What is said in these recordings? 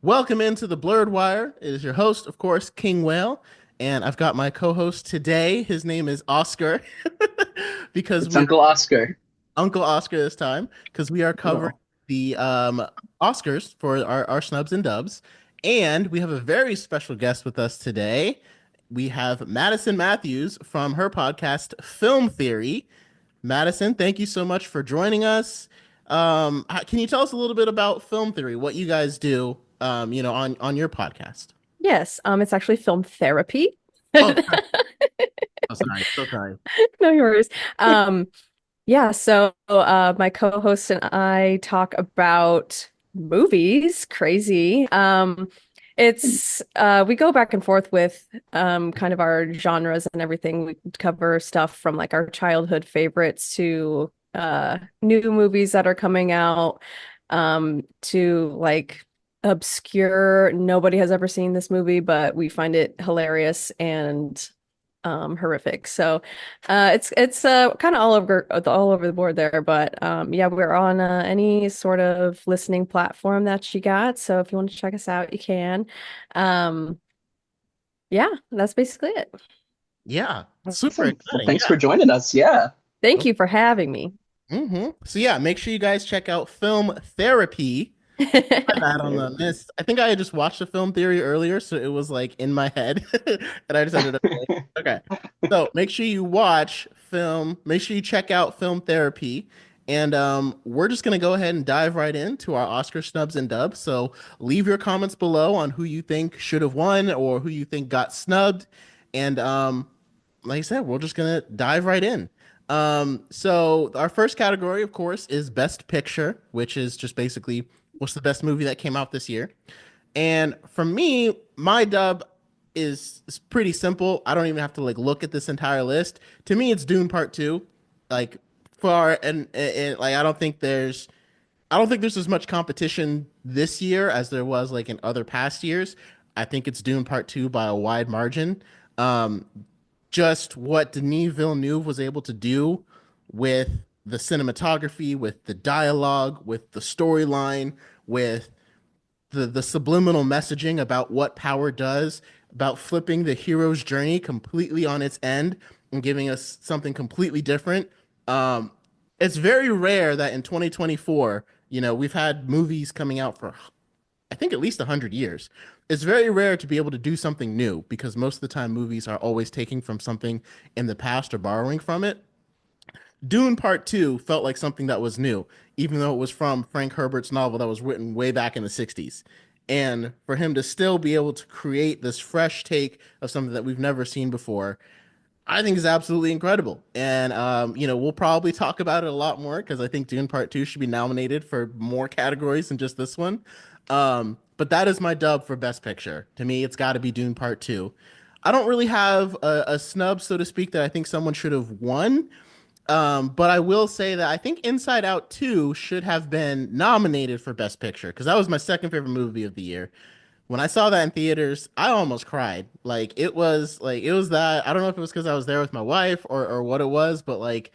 Welcome into the Blurred Wire. It is your host, of course, King Whale, and I've got my co-host today. His name is Oscar, because It's we are Uncle Oscar. Uncle Oscar this time, because we are covering Oh, the Oscars for our snubs and dubs, and we have a very special guest with us today. We have Madison Matthews from her podcast Film Theory. Madison, thank you so much for joining us. Can you tell us a little bit about Film Theory, what you guys do, on your podcast? Yes, it's actually film therapy. Oh, so sorry, so sorry. No worries. Um, yeah, so my co-host and I talk about movies, crazy. It's we go back and forth with kind of our genres and everything. We cover stuff from like our childhood favorites to new movies that are coming out, to like obscure, nobody has ever seen this movie, but we find it hilarious and horrific. So it's kind of all over the board there, but yeah, we're on any sort of listening platform that you got. So if you want to check us out, you can. Um yeah, that's basically it. Yeah, super awesome. Well, exciting. thanks for joining us. Yeah. Thank you for having me. So yeah, make sure you guys check out Film Therapy. My bad on the miss. I think I had just watched the Film Theory earlier, so it was like in my head, and I just ended up like, okay. So make sure you watch film. Make sure you check out Film Therapy, and we're just gonna go ahead and dive right into our Oscar snubs and dubs. So leave your comments below on who you think should have won or who you think got snubbed, and like I said, we're just gonna dive right in. So our first category, of course, is Best Picture, which is just basically what's the best movie that came out this year. And for me, my dub is pretty simple. I don't even have to like look at this entire list. To me, it's Dune Part Two. Like far and like I don't think there's as much competition this year as there was like in other past years. I think it's Dune Part Two by a wide margin. Um, just what Denis Villeneuve was able to do with the cinematography, with the dialogue, with the storyline, with the subliminal messaging about what power does, about flipping the hero's journey completely on its end and giving us something completely different. Um, it's very rare that in 2024, we've had movies coming out for I think at least 100 years. It's very rare to be able to do something new because most of the time movies are always taking from something in the past or borrowing from it. Dune Part 2 felt like something that was new, even though it was from Frank Herbert's novel that was written way back in the 60s. And for him to still be able to create this fresh take of something that we've never seen before, I think is absolutely incredible. And, we'll probably talk about it a lot more because I think Dune Part 2 should be nominated for more categories than just this one. But that is my dub for Best Picture. To me, it's got to be Dune Part 2. I don't really have a snub, so to speak, that I think someone should have won. But I will say that I think Inside Out 2 should have been nominated for Best Picture because that was my second favorite movie of the year. When I saw that in theaters, I almost cried. Like it was that I don't know if it was because I was there with my wife or what it was, but like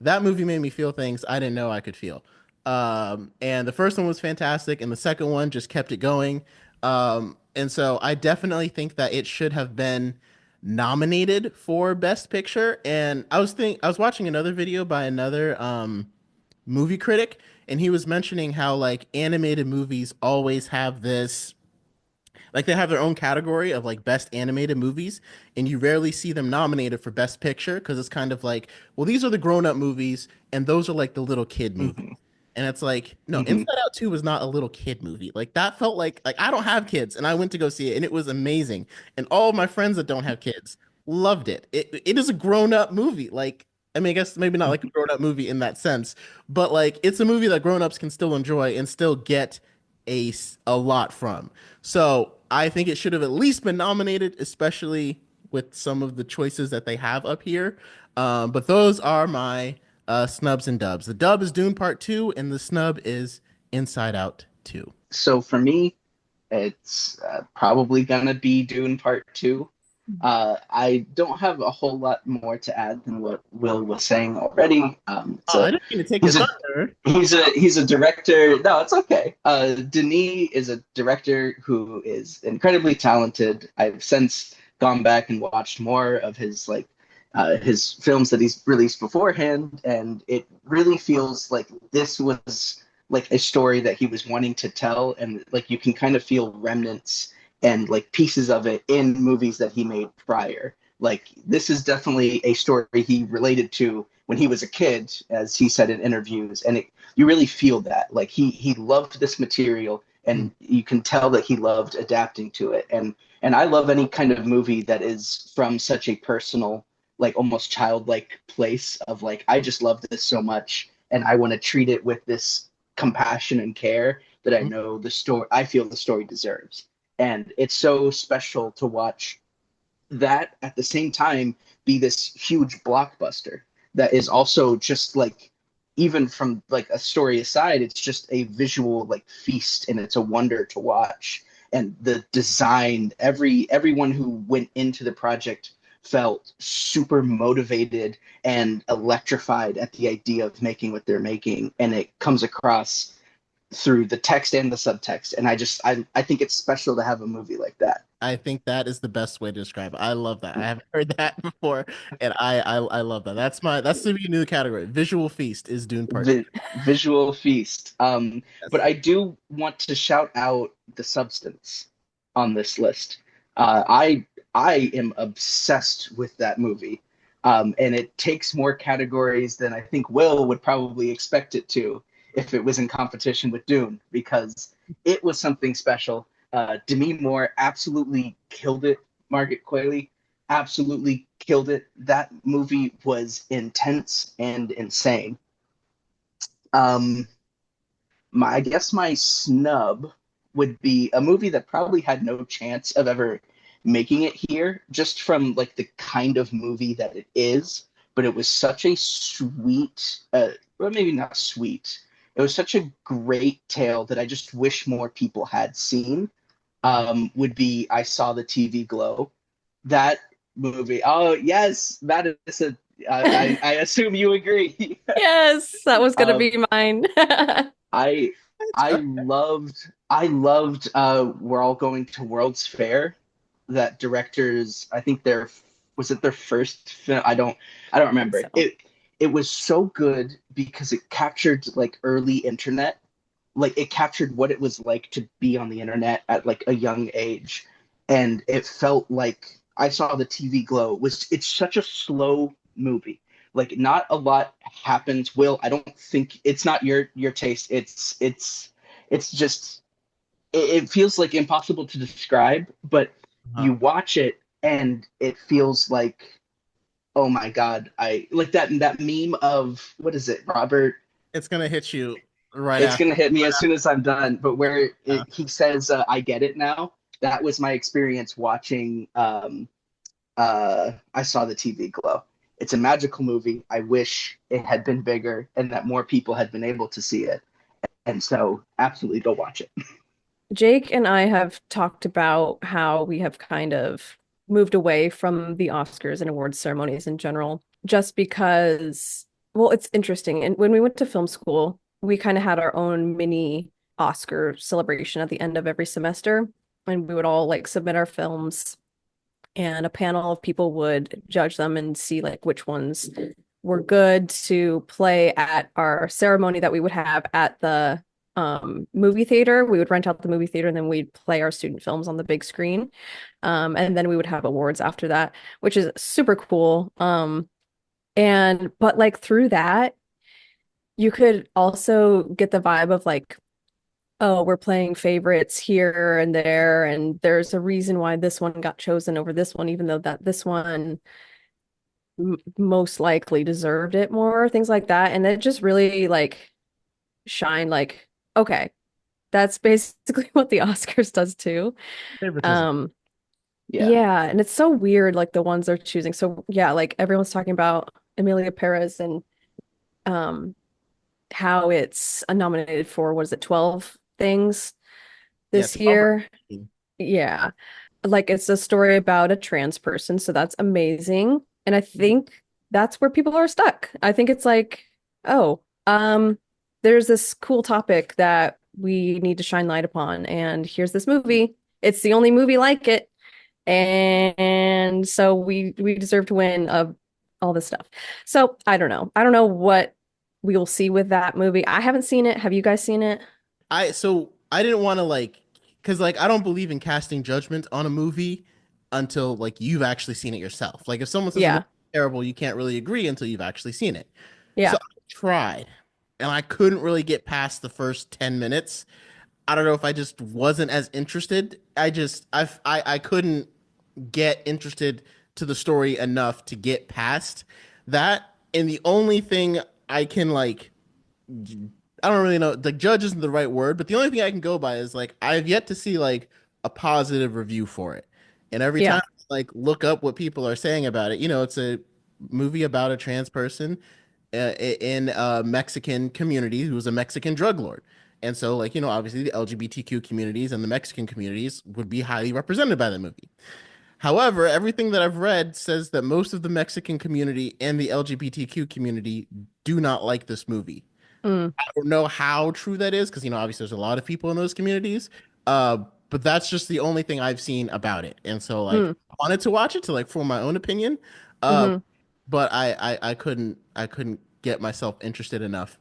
that movie made me feel things I didn't know I could feel. And the first one was fantastic, and the second one just kept it going. And so I definitely think that it should have been nominated for Best Picture. And I was watching another video by another movie critic, and he was mentioning how like animated movies always have this like they have their own category of like best animated movies, and you rarely see them nominated for Best Picture because it's kind of like, well, these are the grown-up movies, and those are like the little kid movies. hmm And it's like, no, hmm Inside Out 2 was not a little kid movie. Like that felt like I don't have kids, and I went to go see it, and it was amazing. And all of my friends that don't have kids loved it. It is a grown-up movie. Like, I mean, I guess maybe not like a grown-up movie in that sense, but like it's a movie that grown-ups can still enjoy and still get a lot from. So I think it should have at least been nominated, especially with some of the choices that they have up here. But those are my snubs and dubs. The dub is Dune Part 2, and the snub is Inside Out 2. So for me, it's probably gonna be Dune Part Two. I don't have a whole lot more to add than what Will was saying already. I didn't mean to take your He's a thunder. he's a director. No, it's okay. Denis is a director who is incredibly talented. I've since gone back and watched more of his films that he's released beforehand, and it really feels like this was like a story that he was wanting to tell, and like you can kind of feel remnants and like pieces of it in movies that he made prior. Like this is definitely a story he related to when he was a kid, as he said in interviews, and you really feel that like he loved this material, Mm. and you can tell that he loved adapting to it. And I love any kind of movie that is from such a personal, like almost childlike place of like I just love this so much, and I want to treat it with this compassion and care that I know the story I feel the story deserves. And it's so special to watch that at the same time be this huge blockbuster that is also just like even from like a story aside, it's just a visual like feast, and it's a wonder to watch. And the design, everyone who went into the project felt super motivated and electrified at the idea of making what they're making, and it comes across through the text and the subtext. And I think it's special to have a movie like that. I think that is the best way to describe it. I love that. I haven't heard that before, and I love that. That's the new category. Visual feast is Dune Part Two. Visual feast. But Yes. I do want to shout out the substance on this list. I am obsessed with that movie, and it takes more categories than I think Will would probably expect it to if it was in competition with Dune, because it was something special. Demi Moore absolutely killed it. Margaret Qualley absolutely killed it. That movie was intense and insane. Um, I guess my snub would be a movie that probably had no chance of ever making it here, just from like the kind of movie that it is. But it was such a sweet, well, maybe not sweet. It was such a great tale that I just wish more people had seen. Would be I Saw the TV Glow. That movie. Oh yes, that is a. I assume you agree. Yes, that was gonna um, be mine. I I loved We're All Going to World's Fair. That directors, I think their was it their first film? I don't I think remember. so. It was so good because it captured like early internet. Like it captured what it was like to be on the internet at like a young age. And it felt like I Saw the TV Glow was it's such a slow movie. Like not a lot happens. Will, I don't think it's not your taste. It's just it feels like impossible to describe, but Uh, you watch it and it feels like oh my god, I like that meme of what is it, Robert? it's gonna hit you right It's after. gonna hit me Right as soon as I'm done. But where after. he says, "I get it now." That was my experience watching. I Saw the TV Glow. It's a magical movie. I wish it had been bigger and that more people had been able to see it. And so, absolutely, go watch it. Jake and I have talked about how we have kind of moved away from the Oscars and awards ceremonies in general, just because, well, it's interesting. And when we went to film school, we kind of had our own mini Oscar celebration at the end of every semester, and we would all like submit our films, and a panel of people would judge them and see like which ones were good to play at our ceremony that we would have at the movie theater. We would rent out the movie theater and then we'd play our student films on the big screen. And then we would have awards after that, which is super cool. And but like through that, you could also get the vibe of like, oh, we're playing favorites here and there, and there's a reason why this one got chosen over this one, even though that this one most likely deserved it more, things like that. And it just really like shine like, okay, that's basically what the Oscars does too. Favoritism. Um, Yeah. yeah, and it's so weird, like the ones they're choosing. So yeah, like everyone's talking about Emilia Perez and um how it's nominated for what is it, 12 things Yeah, this 12 or year. 13. Yeah. like it's a story about a trans person, so that's amazing. And I think that's where people are stuck. I think it's like, oh, there's this cool topic that we need to shine light upon, and here's this movie. It's the only movie like it, and so we deserve to win of all this stuff. So I don't know. I don't know what we will see with that movie. I haven't seen it. Have you guys seen it? I didn't want to like, because like I don't believe in casting judgment on a movie until like you've actually seen it yourself. Like if someone says a movie Yeah. is terrible, you can't really agree until you've actually seen it. So Yeah. I tried, and I couldn't really get past the first 10 minutes. I don't know if I just wasn't as interested. I couldn't get interested to the story enough to get past that. And the only thing I can like, I don't really know, like judge isn't the right word, but the only thing I can go by is like I've yet to see like a positive review for it. And every Yeah. time I like look up what people are saying about it, it's a movie about a trans person in a Mexican community who was a Mexican drug lord. And so, like, obviously the LGBTQ communities and the Mexican communities would be highly represented by the movie. However, everything that I've read says that most of the Mexican community and the LGBTQ community do not like this movie. Mm, I don't know how true that is because, obviously there's a lot of people in those communities. Uh, but that's just the only thing I've seen about it. And so, like, mm, I wanted to watch it to like form my own opinion. Uh, hmm but I couldn't get myself interested enough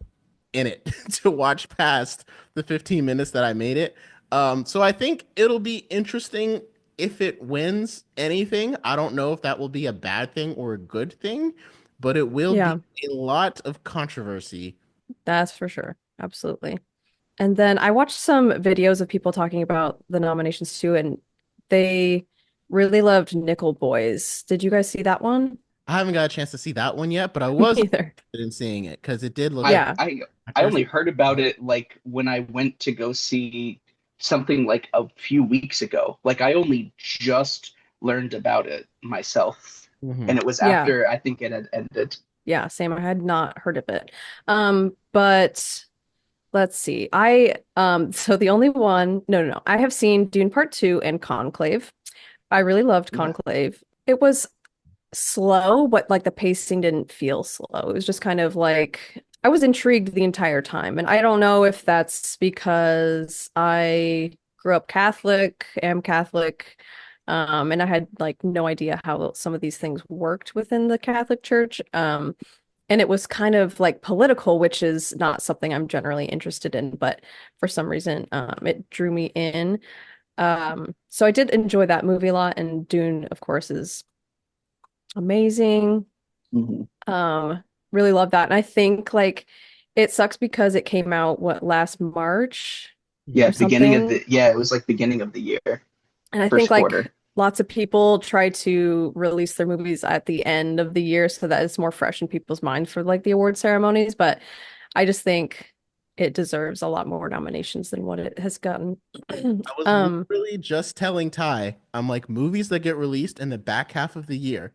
in it to watch past the 15 minutes that I made it. So I think it'll be interesting if it wins anything. I don't know if that will be a bad thing or a good thing, but it will be Yeah, a lot of controversy. that's for sure. Absolutely. And then I watched some videos of people talking about the nominations too, and they really loved Nickel Boys. Did you guys see that one? I haven't got a chance to see that one yet, but I Me was either. interested in seeing it because it did look like I Yeah. I I actors. only heard about it like when I went to go see something like a few weeks ago. Like I only just learned about it myself, Mhm. and it was Yeah. after I think it had ended. Yeah, same. I had not heard of it. But let's see. So the only one, no, no, no. I have seen Dune Part 2 and Conclave. I really loved Yeah. Conclave. It was slow, but like the pacing didn't feel slow. It was just kind of like I was intrigued the entire time. And I don't know if that's because I grew up Catholic, am Catholic, and I had like no idea how some of these things worked within the Catholic Church. And it was kind of like political, which is not something I'm generally interested in, but for some reason, it drew me in. So I did enjoy that movie a lot, and Dune, of course, is amazing. Mhm. Um, really love that. And I think like it sucks because it came out what last March Yeah, or something. it was like beginning of the year, And I think first like quarter. lots of people try to release their movies at the end of the year so that it's more fresh in people's mind for like the award ceremonies. But I just think it deserves a lot more nominations than what it has gotten. I was Um, literally just telling Ty, I'm like, movies that get released in the back half of the year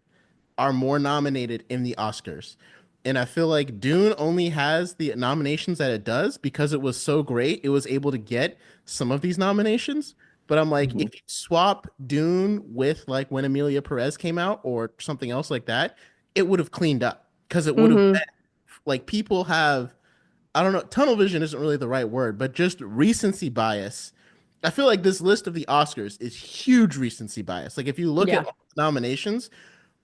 are more nominated in the Oscars. And I feel like Dune only has the nominations that it does because it was so great. It was able to get some of these nominations. But I'm like, Mhm. if you swap Dune with like when Emilia Perez came out or something else like that, it would have cleaned up because it would have mhm. been like people have, I don't know, tunnel vision isn't really the right word, but just recency bias. I feel like this list of the Oscars is huge recency bias. Like if you look at Yeah. all the nominations,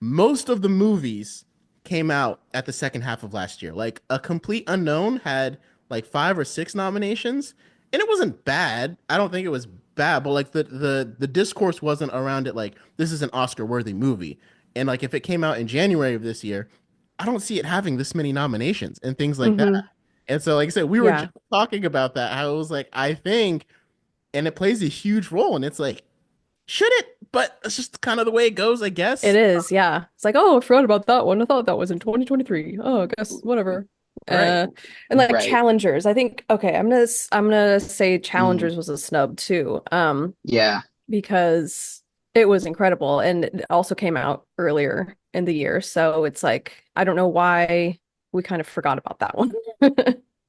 most of the movies came out at the second half of last year. Like A Complete Unknown had like 5 or 6 nominations, and it wasn't bad. I don't think it was bad, but like the discourse wasn't around it like this is an Oscar worthy movie. And like if it came out in January of this year, I don't see it having this many nominations and things like that. Hmm. And so like I said, we were Yeah. just talking about that, how it was like I think, and it plays a huge role, and it's like should it? But it's just kind of the way it goes, I It guess. is, yeah. It's like, oh, I forgot about that one. I thought that was in 2023. Oh, I guess whatever. Right. Uh, and like Right. challengers, I think okay, I'm gonna say Mm. challengers was a snub too. Yeah. Because it was incredible and it also came out earlier in the year. So it's like I don't know why we kind of forgot about that one.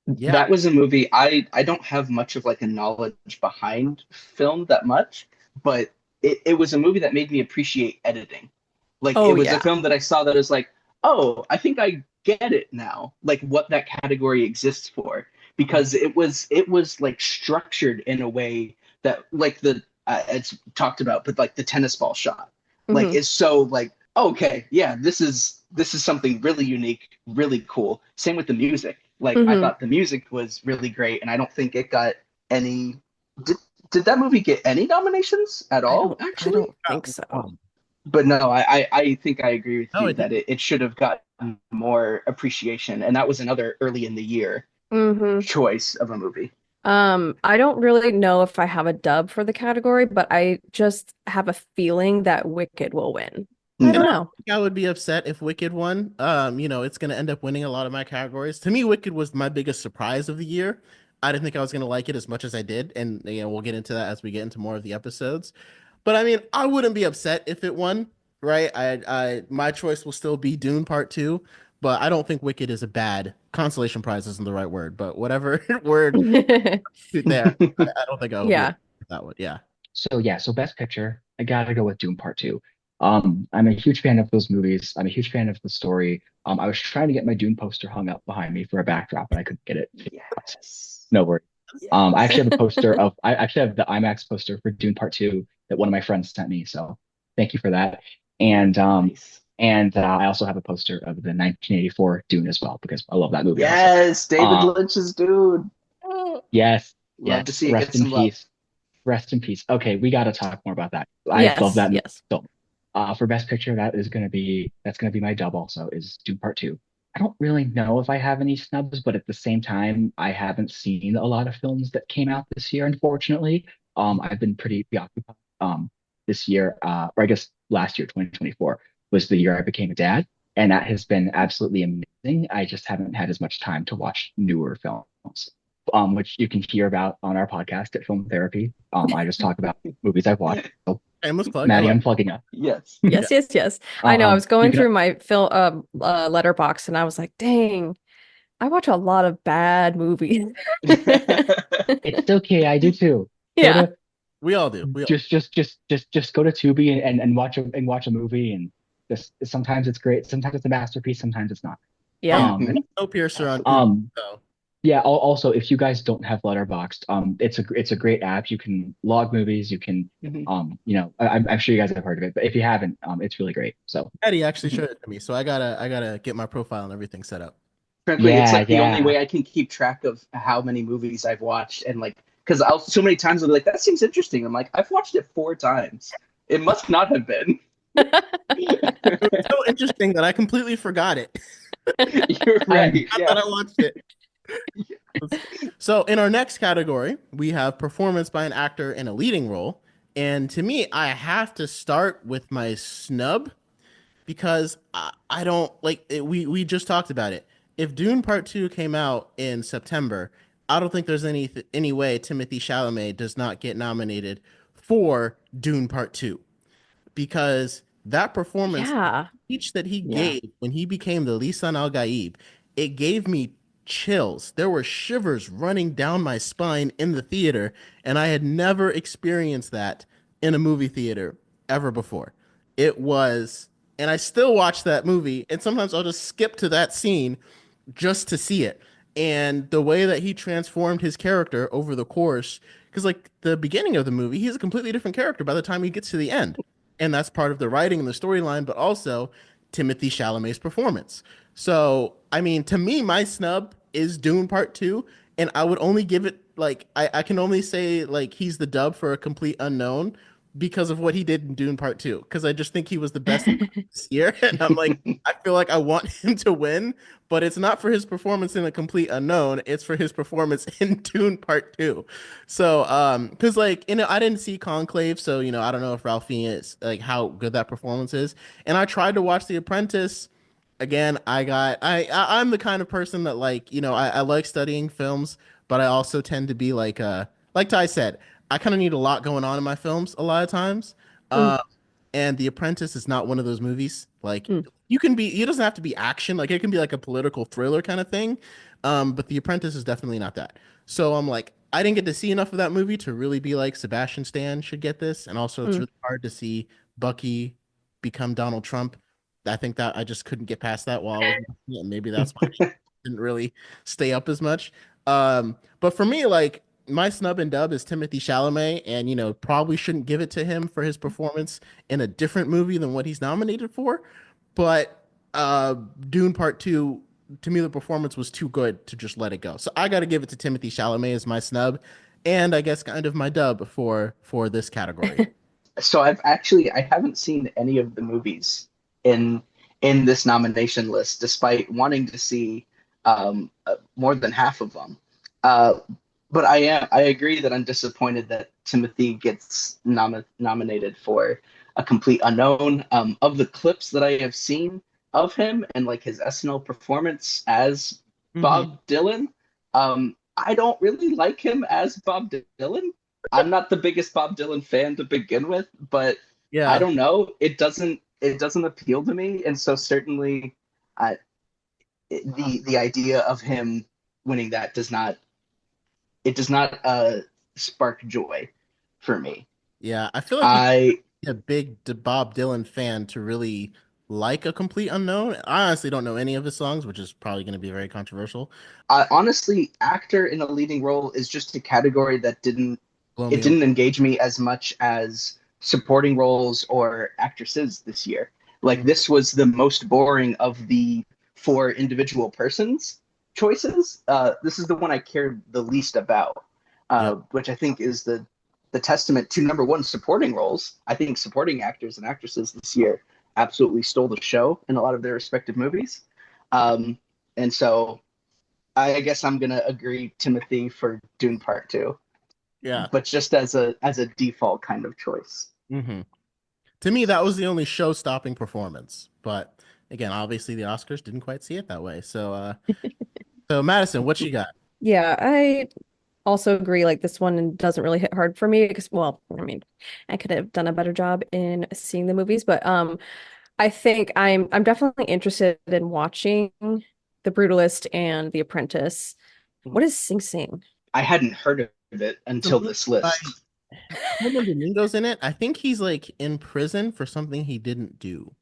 Yeah. That was a movie I don't have much of like a knowledge behind film that much, but it was a movie that made me appreciate editing. Like it Oh was a yeah. film that I saw that was like, oh, I think I get it now, like what that category exists for, because it was like structured in a way that like the it's talked about, but like the tennis ball shot, like Hmm. is so like okay, yeah, this is something really unique, really cool. Same with the music. Like I Hmm. thought the music was really great, and I don't think it got any. Did, did that movie get any nominations at all? I Actually, don't think so. but no, I think I agree with No, you it did. that it should have gotten more appreciation, and that was another early in the year Hmm. choice of a movie. I don't really know if I have a dub for the category, but I just have a feeling that Wicked will win. I And don't Mm. I know. think I would be upset if Wicked won. It's gonna end up winning a lot of my categories. To me, Wicked was my biggest surprise of the year. I didn't think I was gonna like it as much as I did, and we'll get into that as we get into more of the episodes. But I mean, I wouldn't be upset if it won, right? My choice will still be Dune Part Two, but I don't think Wicked is a bad consolation prize. Isn't the right word, but whatever word there, I don't think I would be Yeah. upset with that one. Yeah. So yeah, so Best Picture, I gotta go with Dune Part Two. I'm a huge fan of those movies. I'm a huge fan of the story. I was trying to get my Dune poster hung up behind me for a backdrop, but I couldn't get it. Yes. No worries. I actually have a Yes. poster of I actually have the IMAX poster for Dune Part Two that one of my friends sent me. So thank you for that. And Nice. I also have a poster of the 1984 Dune as well because I love that movie also. Yes, David Um, Lynch's dude. yes, Love to yes. see it get Rest in some love. peace. Rest in peace. Okay, we got to talk more about that. I love Yes, that movie. yes. So, for Best Picture, that's gonna be my dub. Also, is Dune Part Two. I don't really know if I have any snubs, but at the same time, I haven't seen a lot of films that came out this year. Unfortunately, I've been pretty preoccupied. This year, or I guess last year, 2024, was the year I became a dad, and that has been absolutely amazing. I just haven't had as much time to watch newer films which you can hear about on our podcast at Film Therapy. I just talk about movies I've watched. So, Shameless plug. I Maddie, love I'm plugging up. Yes. it. Yes, yes, yes. I know. I was You going can. through my film letterbox and I was like, dang, I watch a lot of bad movies. It's okay. I do too. Go Yeah. to We all do. We all. just go to Tubi and watch a movie and just sometimes it's great. Sometimes it's a masterpiece. Sometimes it's not. Yep. And Snowpiercer on Tubi. um So yeah. Also, if you guys don't have Letterboxd, it's a great app. You can log movies. You can Mhm. I'm sure you guys have heard of it, but if you haven't, it's really great. So Eddie actually Mhm. showed it to me, so I gotta get my profile and everything set up. Frankly, it's yeah, like the only yeah. way I can keep track of how many movies I've watched, and like, because I'll so many times I'll be like, that seems interesting. I'm like, I've watched it 4 times. It must not have been. It was so interesting that I completely forgot it. You're I'm right. I Yeah. thought I watched it. So in our next category, we have performance by an actor in a leading role. And to me, I have to start with my snub because I don't like it, we just talked about it. If Dune Part 2 came out in September, I don't think there's any way Timothy Chalamet does not get nominated for Dune Part 2 because that performance, the Yeah. speech that he Yeah. gave when he became the Lisan Al Gaib, it gave me chills. There were shivers running down my spine in the theater, and I had never experienced that in a movie theater ever before. It was, and I still watch that movie, and sometimes I'll just skip to that scene just to see it. And the way that he transformed his character over the course, because like the beginning of the movie, he's a completely different character by the time he gets to the end. And that's part of the writing and the storyline, but also Timothy Chalamet's performance. So, I mean, to me, my snub is Dune Part 2, and I would only give it like I can only say like he's the dub for a complete unknown because of what he did in Dune Part 2. Because I just think he was the best this year. And I'm like, I feel like I want him to win, but it's not for his performance in a complete unknown. It's for his performance in Dune Part 2. So, because like, I didn't see Conclave, so I don't know if Ralph Fiennes like how good that performance is. And I tried to watch The Apprentice. Again, I'm the kind of person that like, I like studying films, but I also tend to be like Ty said, I kind of need a lot going on in my films a lot of times. Mm, Uh, and The Apprentice is not one of those movies. Like mm. it doesn't have to be action. Like it can be like a political thriller kind of thing. But The Apprentice is definitely not that. So I'm like, I didn't get to see enough of that movie to really be like Sebastian Stan should get this, and also it's Mm. really hard to see Bucky become Donald Trump. I think that I just couldn't get past that while I was watching it, and maybe that's why I didn't really stay up as much. But for me, like my snub and dub is Timothy Chalamet, and probably shouldn't give it to him for his performance in a different movie than what he's nominated for. But Dune Part Two, to me, the performance was too good to just let it go. So I got to give it to Timothy Chalamet as my snub, and I guess kind of my dub for this category. So I haven't seen any of the movies in this nomination list, despite wanting to see more than half of them. Uh, but I agree that I'm disappointed that Timothy gets nominated for A Complete Unknown. Of the clips that I have seen of him and like his SNL performance as Bob Dylan, I don't really like him as Bob Dylan. I'm not the biggest Bob Dylan fan to begin with, but I Yeah. don't know. It doesn't appeal to me, and so certainly, uh, the idea of him winning that does not spark joy for me. Yeah, I feel like you I a big Bob Dylan fan to really like A Complete Unknown. I honestly don't know any of his songs, which is probably going to be very controversial. honestly, actor in a leading role is just a category that didn't Blow it me away. didn't engage me as much as supporting roles or actresses this year. Like, this was the most boring of the four individual persons choices. This is the one I cared the least about, Yep. which I think is the testament to, number one, supporting roles. I think supporting actors and actresses this year absolutely stole the show in a lot of their respective movies. Um, and so I guess I'm gonna agree Timothy for Dune Part Two, Yeah. but just as a default kind of choice. hmm To me, that was the only show-stopping performance. But again, obviously the Oscars didn't quite see it that way. So Madison, what you got? Yeah, I also agree. Like this one doesn't really hit hard for me because, well, I mean, I could have done a better job in seeing the movies, but I think I'm definitely interested in watching The Brutalist and The Apprentice. What is Sing Sing? I hadn't heard of it The until movie this by list. Coleman Domingo's in it. I think he's like in prison for something he didn't do,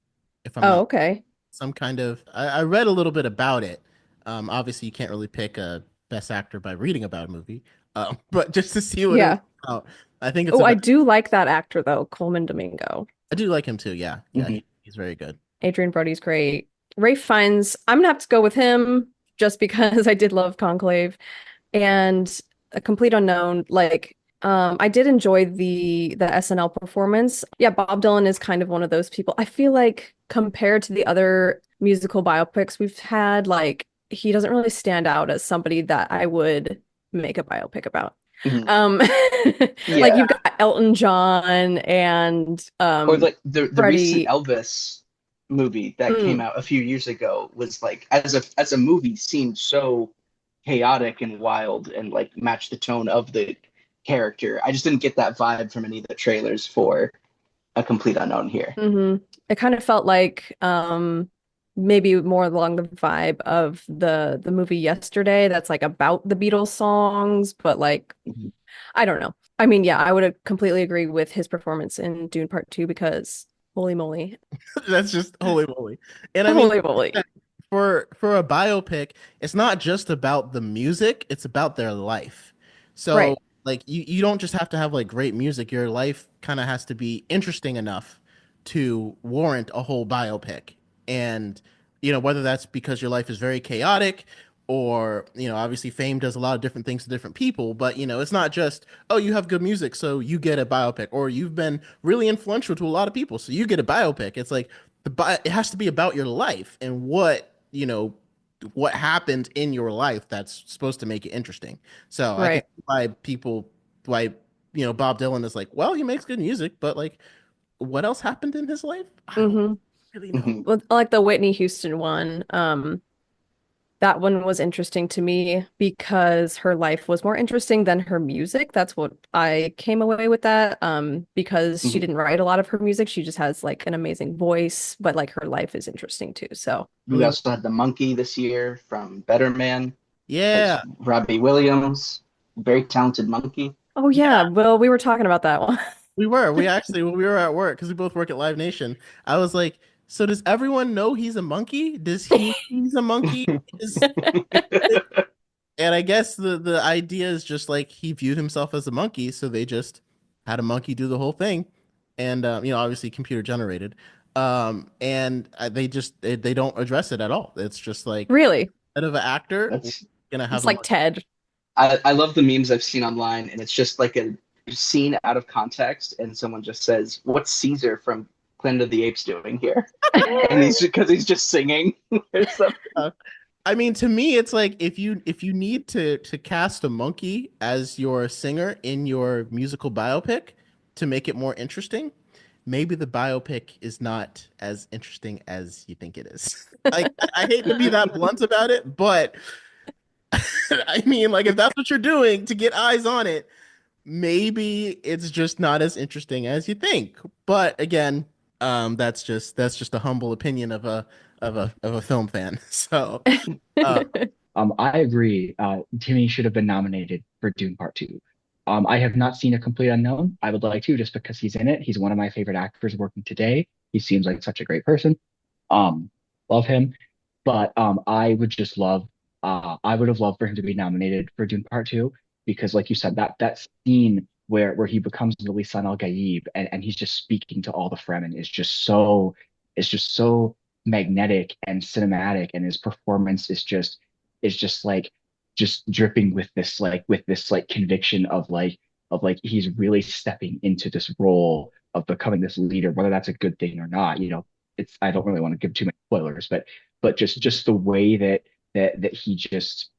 if I'm Oh, not okay. some kind of. I read a little bit about it. Obviously, you can't really pick a best actor by reading about a movie, but just to see what it was Yeah. about, I think it's Oh, I about. do like that actor though, Coleman Domingo. I do like him too. Yeah, yeah, Mhm. he's very good. Adrian Brody's great. Rafe Fiennes, I'm gonna have to go with him just because I did love Conclave. And A Complete Unknown, like I did enjoy the SNL performance. Yeah, Bob Dylan is kind of one of those people. I feel like compared to the other musical biopics we've had, like he doesn't really stand out as somebody that I would make a biopic about. Mhm. Um like Yeah, you've got Elton John and or like the recent Freddie. Elvis movie that came Mm, out a few years ago was like, as a movie, seemed so chaotic and wild and like matched the tone of the character. I just didn't get that vibe from any of the trailers for A Complete Unknown here. It kind of felt like maybe more along the vibe of the movie Yesterday that's like about the Beatles songs, but like Mhm. I don't know. I mean, yeah, I would completely agree with his performance in Dune Part 2 because holy moly. That's just holy moly. And I mean, Holy moly. for a biopic, it's not just about the music, it's about their life. So Right. like you don't just have to have like great music. Your life kind of has to be interesting enough to warrant a whole biopic. And whether that's because your life is very chaotic or obviously fame does a lot of different things to different people, but it's not just, oh, you have good music so you get a biopic, or you've been really influential to a lot of people so you get a biopic. It's like it has to be about your life and what happened in your life that's supposed to make it interesting. So I can Right. see why Bob Dylan is like, well, he makes good music, but like, what else happened in his life? I don't hmm really know. Mhm. Well, like the Whitney Houston one, that one was interesting to me because her life was more interesting than her music. That's what I came away with that. Because she Mhm. didn't write a lot of her music. She just has like an amazing voice, but like her life is interesting too. So, We also had The Monkey this year from Better Man. That's Yeah, Robbie Williams. very talented monkey. Oh yeah, well, we were talking about that one. We were. We actually, when we were at work, because we both work at Live Nation, I was like, so does everyone know he's a monkey? Does he know he's a monkey? Is And I guess the idea is just like he viewed himself as a monkey, so they just had a monkey do the whole thing, and obviously computer generated, and they don't address it at all. It's just like Really? instead of an actor, we're That's gonna have It's a like monkey. Ted. I love the memes I've seen online, and it's just like a scene out of context, and someone just says, "What's Caesar from Planet of the Apes doing here?" And he's because he's just singing or something. I mean, to me, it's like if you need to cast a monkey as your singer in your musical biopic to make it more interesting, maybe the biopic is not as interesting as you think it is. Like, I hate to be that blunt about it, but I mean, like, if that's what you're doing to get eyes on it, maybe it's just not as interesting as you think. But again, that's just a humble opinion of a film fan. So, uh, I agree. Timmy should have been nominated for Dune Part Two. I have not seen A Complete Unknown. I would like to just because he's in it. He's one of my favorite actors working today. He seems like such a great person. Um, love him. But I would have loved for him to be nominated for Dune Part Two because, like you said, that scene where he becomes the Lisan Al Gaib and he's just speaking to all the Fremen is just so magnetic and cinematic, and his performance is just like just dripping with this like conviction of like he's really stepping into this role of becoming this leader, whether that's a good thing or not. It's I don't really want to give too many spoilers, but just the way that he just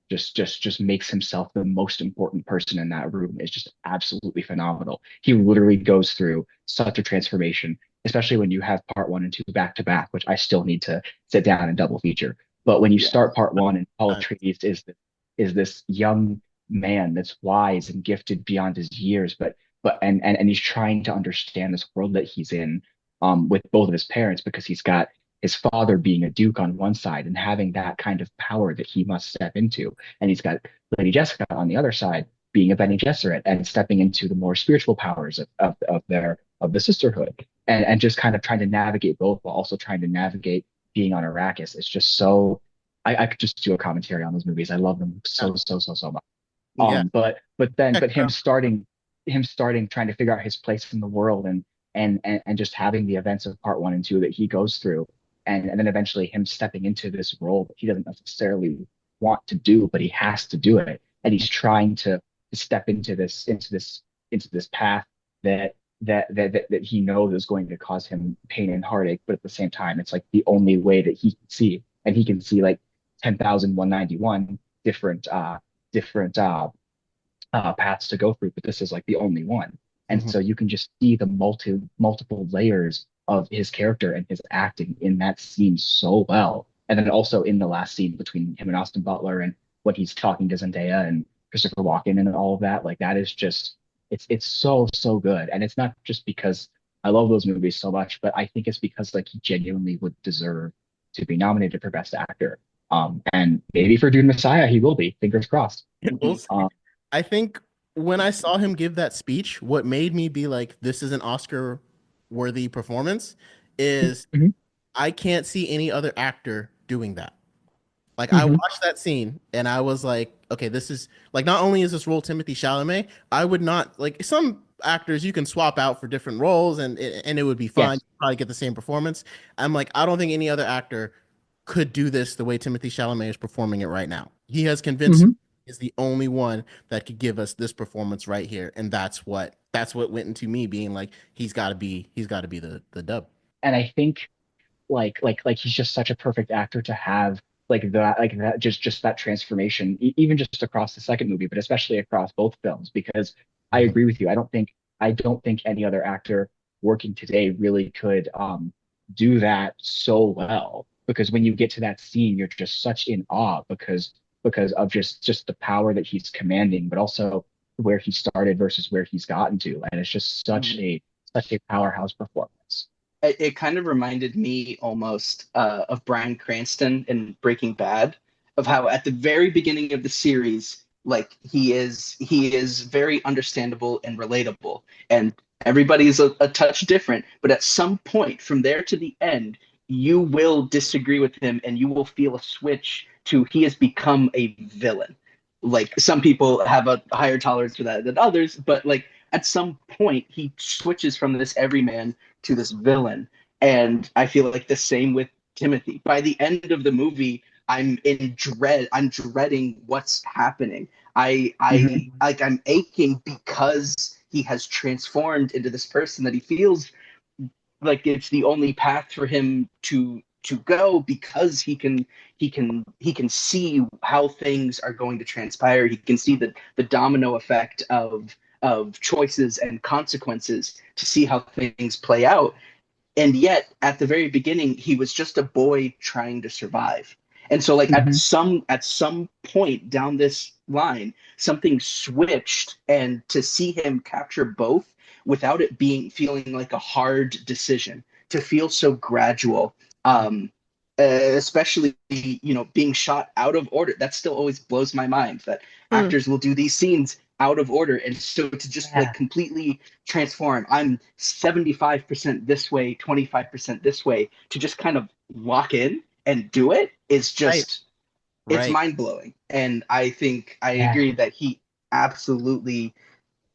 makes himself the most important person in that room is just absolutely phenomenal. He literally goes through such a transformation, especially when you have part one and two back to back, which I still need to sit down and double feature. But when you Yeah. start part one and Paul uh, Atreides is this young man that's wise and gifted beyond his years, but he's trying to understand this world that he's in with both of his parents because he's got his father being a duke on one side and having that kind of power that he must step into, and he's got Lady Jessica on the other side being a Bene Gesserit and stepping into the more spiritual powers of the sisterhood, and just kind of trying to navigate both while also trying to navigate being on Arrakis. It's just so I could just do a commentary on those movies. I love them so much. yeah. But him starting trying to figure out his place in the world and just having the events of part one and two that he goes through, and then eventually him stepping into this role that he doesn't necessarily want to do, but he has to do it, and he's trying to step into this path that he knows is going to cause him pain and heartache, but at the same time, it's like the only way that he can see, and he can see like 10,191 different paths to go through, but this is like the only one. And Mhm. so you can just see the multiple layers of his character and his acting in that scene so well. And then also in the last scene between him and Austin Butler and when he's talking to Zendaya and Christopher Walken and all of that, like that is just it's so good. And it's not just because I love those movies so much, but I think it's because like he genuinely would deserve to be nominated for Best Actor. And maybe for Dune Messiah, he will be. Fingers crossed. We'll Mhm. see. I think when I saw him give that speech, what made me be like, this is an Oscar worthy performance is Mhm, I can't see any other actor doing that. Like, I mhm. watched that scene and I was like, okay, this is like, not only is this role Timothy Chalamet, I would not like some actors you can swap out for different roles and it would be fine. Yes. You probably get the same performance. I'm like, I don't think any other actor could do this the way Timothy Chalamet is performing it right now. He has convinced me Mhm. is the only one that could give us this performance right here, and that's what went into me being like, he's got to be the dub. And I think like he's just such a perfect actor to have like that just that transformation even just across the second movie but especially across both films because I Mhm. agree with you. I don't think any other actor working today really could do that so well because when you get to that scene you're just such in awe because of just the power that he's commanding but also where he started versus where he's gotten to, and it's just Mhm. such a powerhouse performance. It kind of reminded me almost of Bryan Cranston in Breaking Bad, of how at the very beginning of the series Like he is very understandable and relatable, and everybody's a touch different. But at some point, from there to the end, you will disagree with him, and you will feel a switch to he has become a villain. Like some people have a higher tolerance for that than others, but like at some point he switches from this everyman to this villain. And I feel like the same with Timothy. By the end of the movie, I'm in dread. I'm dreading what's happening. I Hmm. like I'm aching because he has transformed into this person that he feels like it's the only path for him to go, because he can see how things are going to transpire. He can see the domino effect of choices and consequences to see how things play out. And yet at the very beginning he was just a boy trying to survive. And so like at Hmm. some point down this line something switched, and to see him capture both without it being feeling like a hard decision, to feel so gradual, um especially being shot out of order, that still always blows my mind that Mm. actors will do these scenes out of order. And so to just like Yeah. completely transform, I'm 75% this way, 25% this way, to just kind of walk in and do it is Right, just, it's right. mind blowing. And I think I Yeah. agree that he absolutely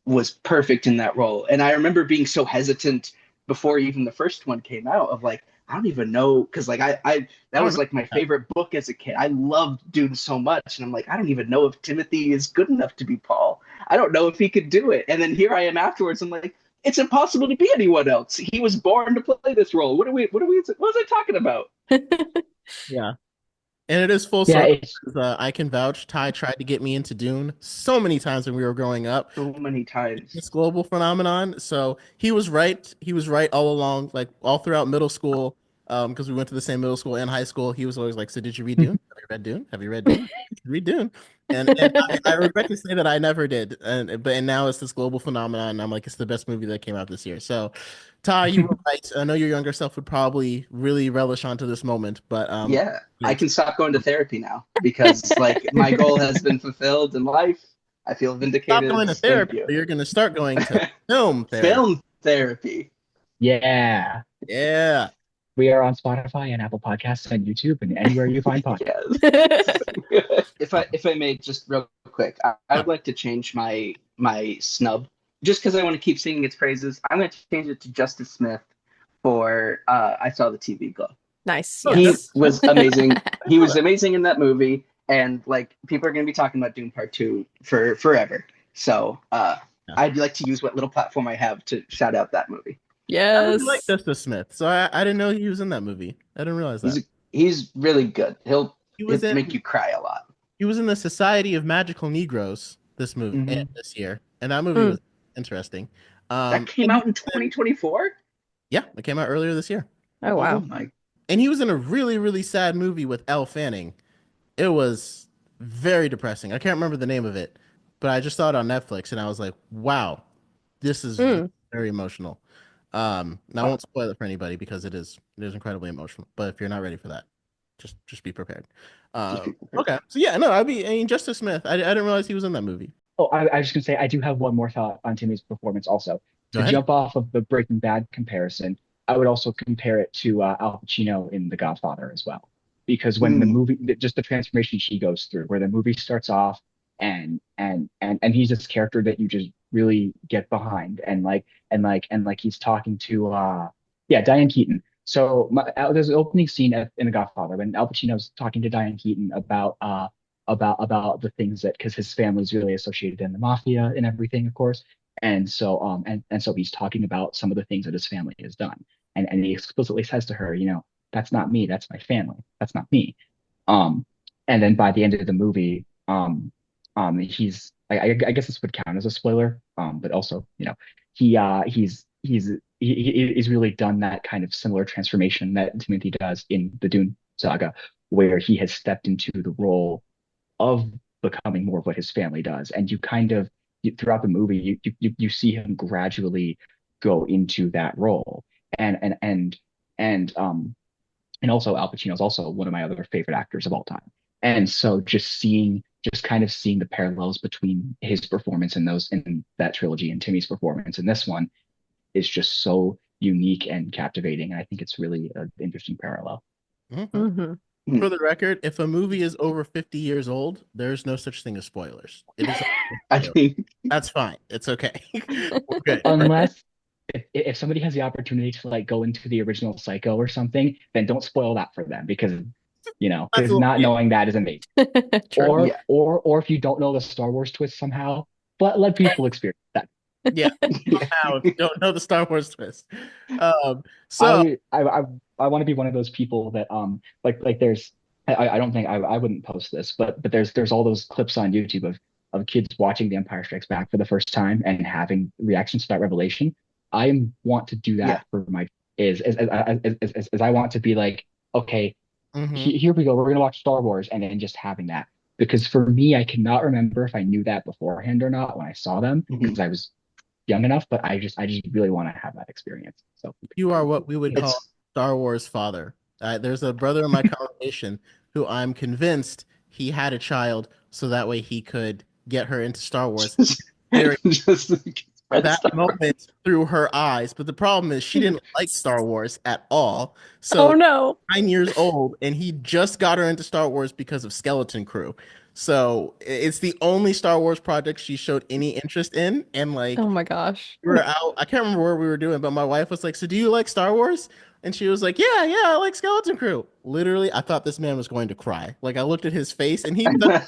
was perfect in that role. And I remember being so hesitant before even the first one came out of like, I don't even know, because like I I that don't was know. like my favorite book as a kid. I loved Dune so much, and I'm like, I don't even know if Timothy is good enough to be Paul. I don't know if he could do it. And then here I am afterwards. I'm like, it's impossible to be anyone else. He was born to play this role. What was I talking about? Yeah. And it is full Yeah. circle. It's 'Cause, I can vouch. Ty tried to get me into Dune so many times when we were growing up. So many times. This global phenomenon. So he was right. He was right all along, like all throughout middle school. Because we went to the same middle school and high school. He was always like, "So did you read Dune? Have you read Dune? Have you read Dune? You should read Dune." And I regret to say that I never did. And now it's this global phenomenon. And I'm like, it's the best movie that came out this year. So, Ty, you were right. I know your younger self would probably really relish onto this moment, but Yeah, I great. can stop going to therapy now because like my goal has been fulfilled in life. I feel Stop vindicated. going to Thank therapy, you. but you're going to start going to film therapy. Film therapy. yeah. Yeah. We are on Spotify and Apple Podcasts and YouTube and anywhere you find podcasts. Yes. If I may just real quick, I Huh. would like to change my snub just because I want to keep singing its praises. I'm going to change it to Justice Smith for I Saw the TV Glow. Nice. Oh, He Yes. Justice Smith. was amazing. I He know was that. amazing in that movie, and like people are going to be talking about Dune Part Two for forever. So Yeah. I'd like to use what little platform I have to shout out that movie. I really like Yes. Justice Smith, so I didn't know he was in that movie. I didn't realize that. He's really good. He was He'll in make you cry a lot. he was in the Society of Magical Negroes this movie Hmm. this year, and that movie Mm. was interesting. That came And he out in was in, 2024. yeah, it came out earlier this year, Oh, Oh wow. my! and he was in a really really sad movie with Elle Fanning. It was very depressing. I can't remember the name of it, but I just saw it on Netflix, and I was like, wow, this is Mm. very emotional. Now I Wow. won't spoil it for anybody because it is incredibly emotional. But if you're not ready for that, just be prepared. Just Um, people. okay, so yeah, no, I mean Justice Smith. I didn't realize he was in that movie. Oh, I was just gonna say I do have one more thought on Timmy's performance also. Go To ahead. jump off of the Breaking Bad comparison, I would also compare it to Al Pacino in The Godfather as well. Because when the Mm, movie, just the transformation she goes through, where the movie starts off and he's this character that you just really get behind, and he's talking to yeah, Diane Keaton. So there's an opening scene in The Godfather when Al Pacino's talking to Diane Keaton about the things that because his family's really associated in the mafia and everything, of course. And so he's talking about some of the things that his family has done. And he explicitly says to her, that's not me, that's my family. That's not me. Um, and then by the end of the movie, he's I guess this would count as a spoiler, but also, he's really done that kind of similar transformation that Timothy does in the Dune saga, where he has stepped into the role of becoming more of what his family does. And throughout the movie, you see him gradually go into that role. And and and and and also Al Pacino is also one of my other favorite actors of all time. And so just seeing just kind of seeing the parallels between his performance in that trilogy and Timmy's performance in this one is just so unique and captivating. And I think it's really an interesting parallel. Mm-hmm. For the record, if a movie is over 50 years old, there's no such thing as spoilers. It is. I think That's fine. It's okay. We're good. Unless if somebody has the opportunity to like go into the original Psycho or something, then don't spoil that for them because That's a because little, not knowing that is amazing. True. yeah. Or if you don't know the Star Wars twist somehow, but let people experience that. yeah. Somehow, if you don't know the Star Wars twist. So I want to be one of those people that like there's I don't think I wouldn't post this, but there's all those clips on YouTube of kids watching The Empire Strikes Back for the first time and having reactions to that revelation. I want to do that Yeah. for my as I want to be like, okay, mhm. here we go, we're gonna watch Star Wars, and then just having that. Because for me, I cannot remember if I knew that beforehand or not when I saw them because I was young enough, but I just really want to have that experience. So You are what we would call It's Star Wars father. There's a brother in my congregation who I'm convinced he had a child so that way he could get her into Star Wars. Very just that moment through her eyes. But the problem is she didn't like Star Wars at all. Oh So no. 9 years old, and he just got her into Star Wars because of Skeleton Crew. So it's the only Star Wars project she showed any interest in. And like Oh my gosh. we were out, I can't remember where we were doing, but my wife was like, "So do you like Star Wars?" And she was like, "Yeah, yeah, I like Skeleton Crew." Literally, I thought this man was going to cry. Like I looked at his face, and he he had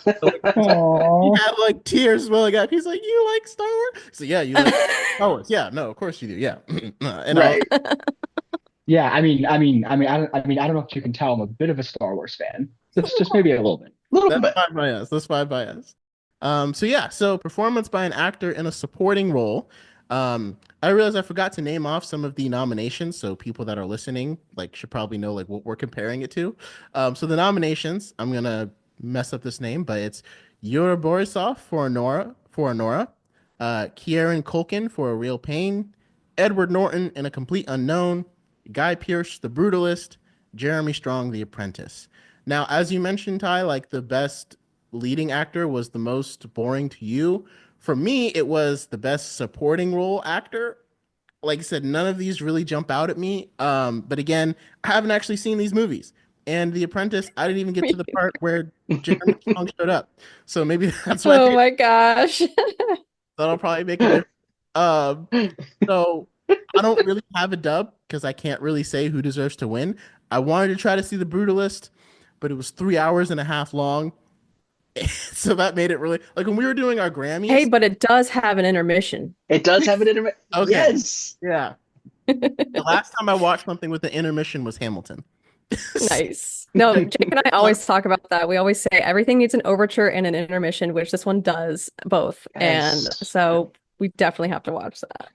like tears welling up. He's like, "You like Star Wars?" So yeah, you like Star Wars? Yeah, no, of course you do. Yeah, and right. yeah, I don't know if you can tell I'm a bit of a Star Wars fan. Just maybe a little bit. A little That's bit. fine by us. That's fine by us. So yeah, so performance by an actor in a supporting role. I realized I forgot to name off some of the nominations, so people that are listening like should probably know like what we're comparing it to. So the nominations, I'm gonna mess up this name, but it's Yura Borisov for Anora, Kieran Culkin for A Real Pain, Edward Norton in A Complete Unknown, Guy Pearce, The Brutalist, Jeremy Strong, The Apprentice. Now, as you mentioned, Ty, like the best leading actor was the most boring to you. For me, it was the best supporting role actor. Like I said, none of these really jump out at me. But again, I haven't actually seen these movies. And The Apprentice, I didn't even get to the part where Jeremy Strong showed up. So maybe that's why Oh my gosh. that'll probably make a difference. Um, so I don't really have a dub because I can't really say who deserves to win. I wanted to try to see The Brutalist, but it was 3 hours and a half long. So that made it really like when we were doing our Hey, Grammys. but it does have an intermission. It does have an internet. Okay. Yes. Yeah. The last time I watched something with the intermission was Hamilton. Nice. No, Jake and I always talk about that. We always say everything needs an overture and an intermission, which this one does both. And Yes. so we definitely have to watch that.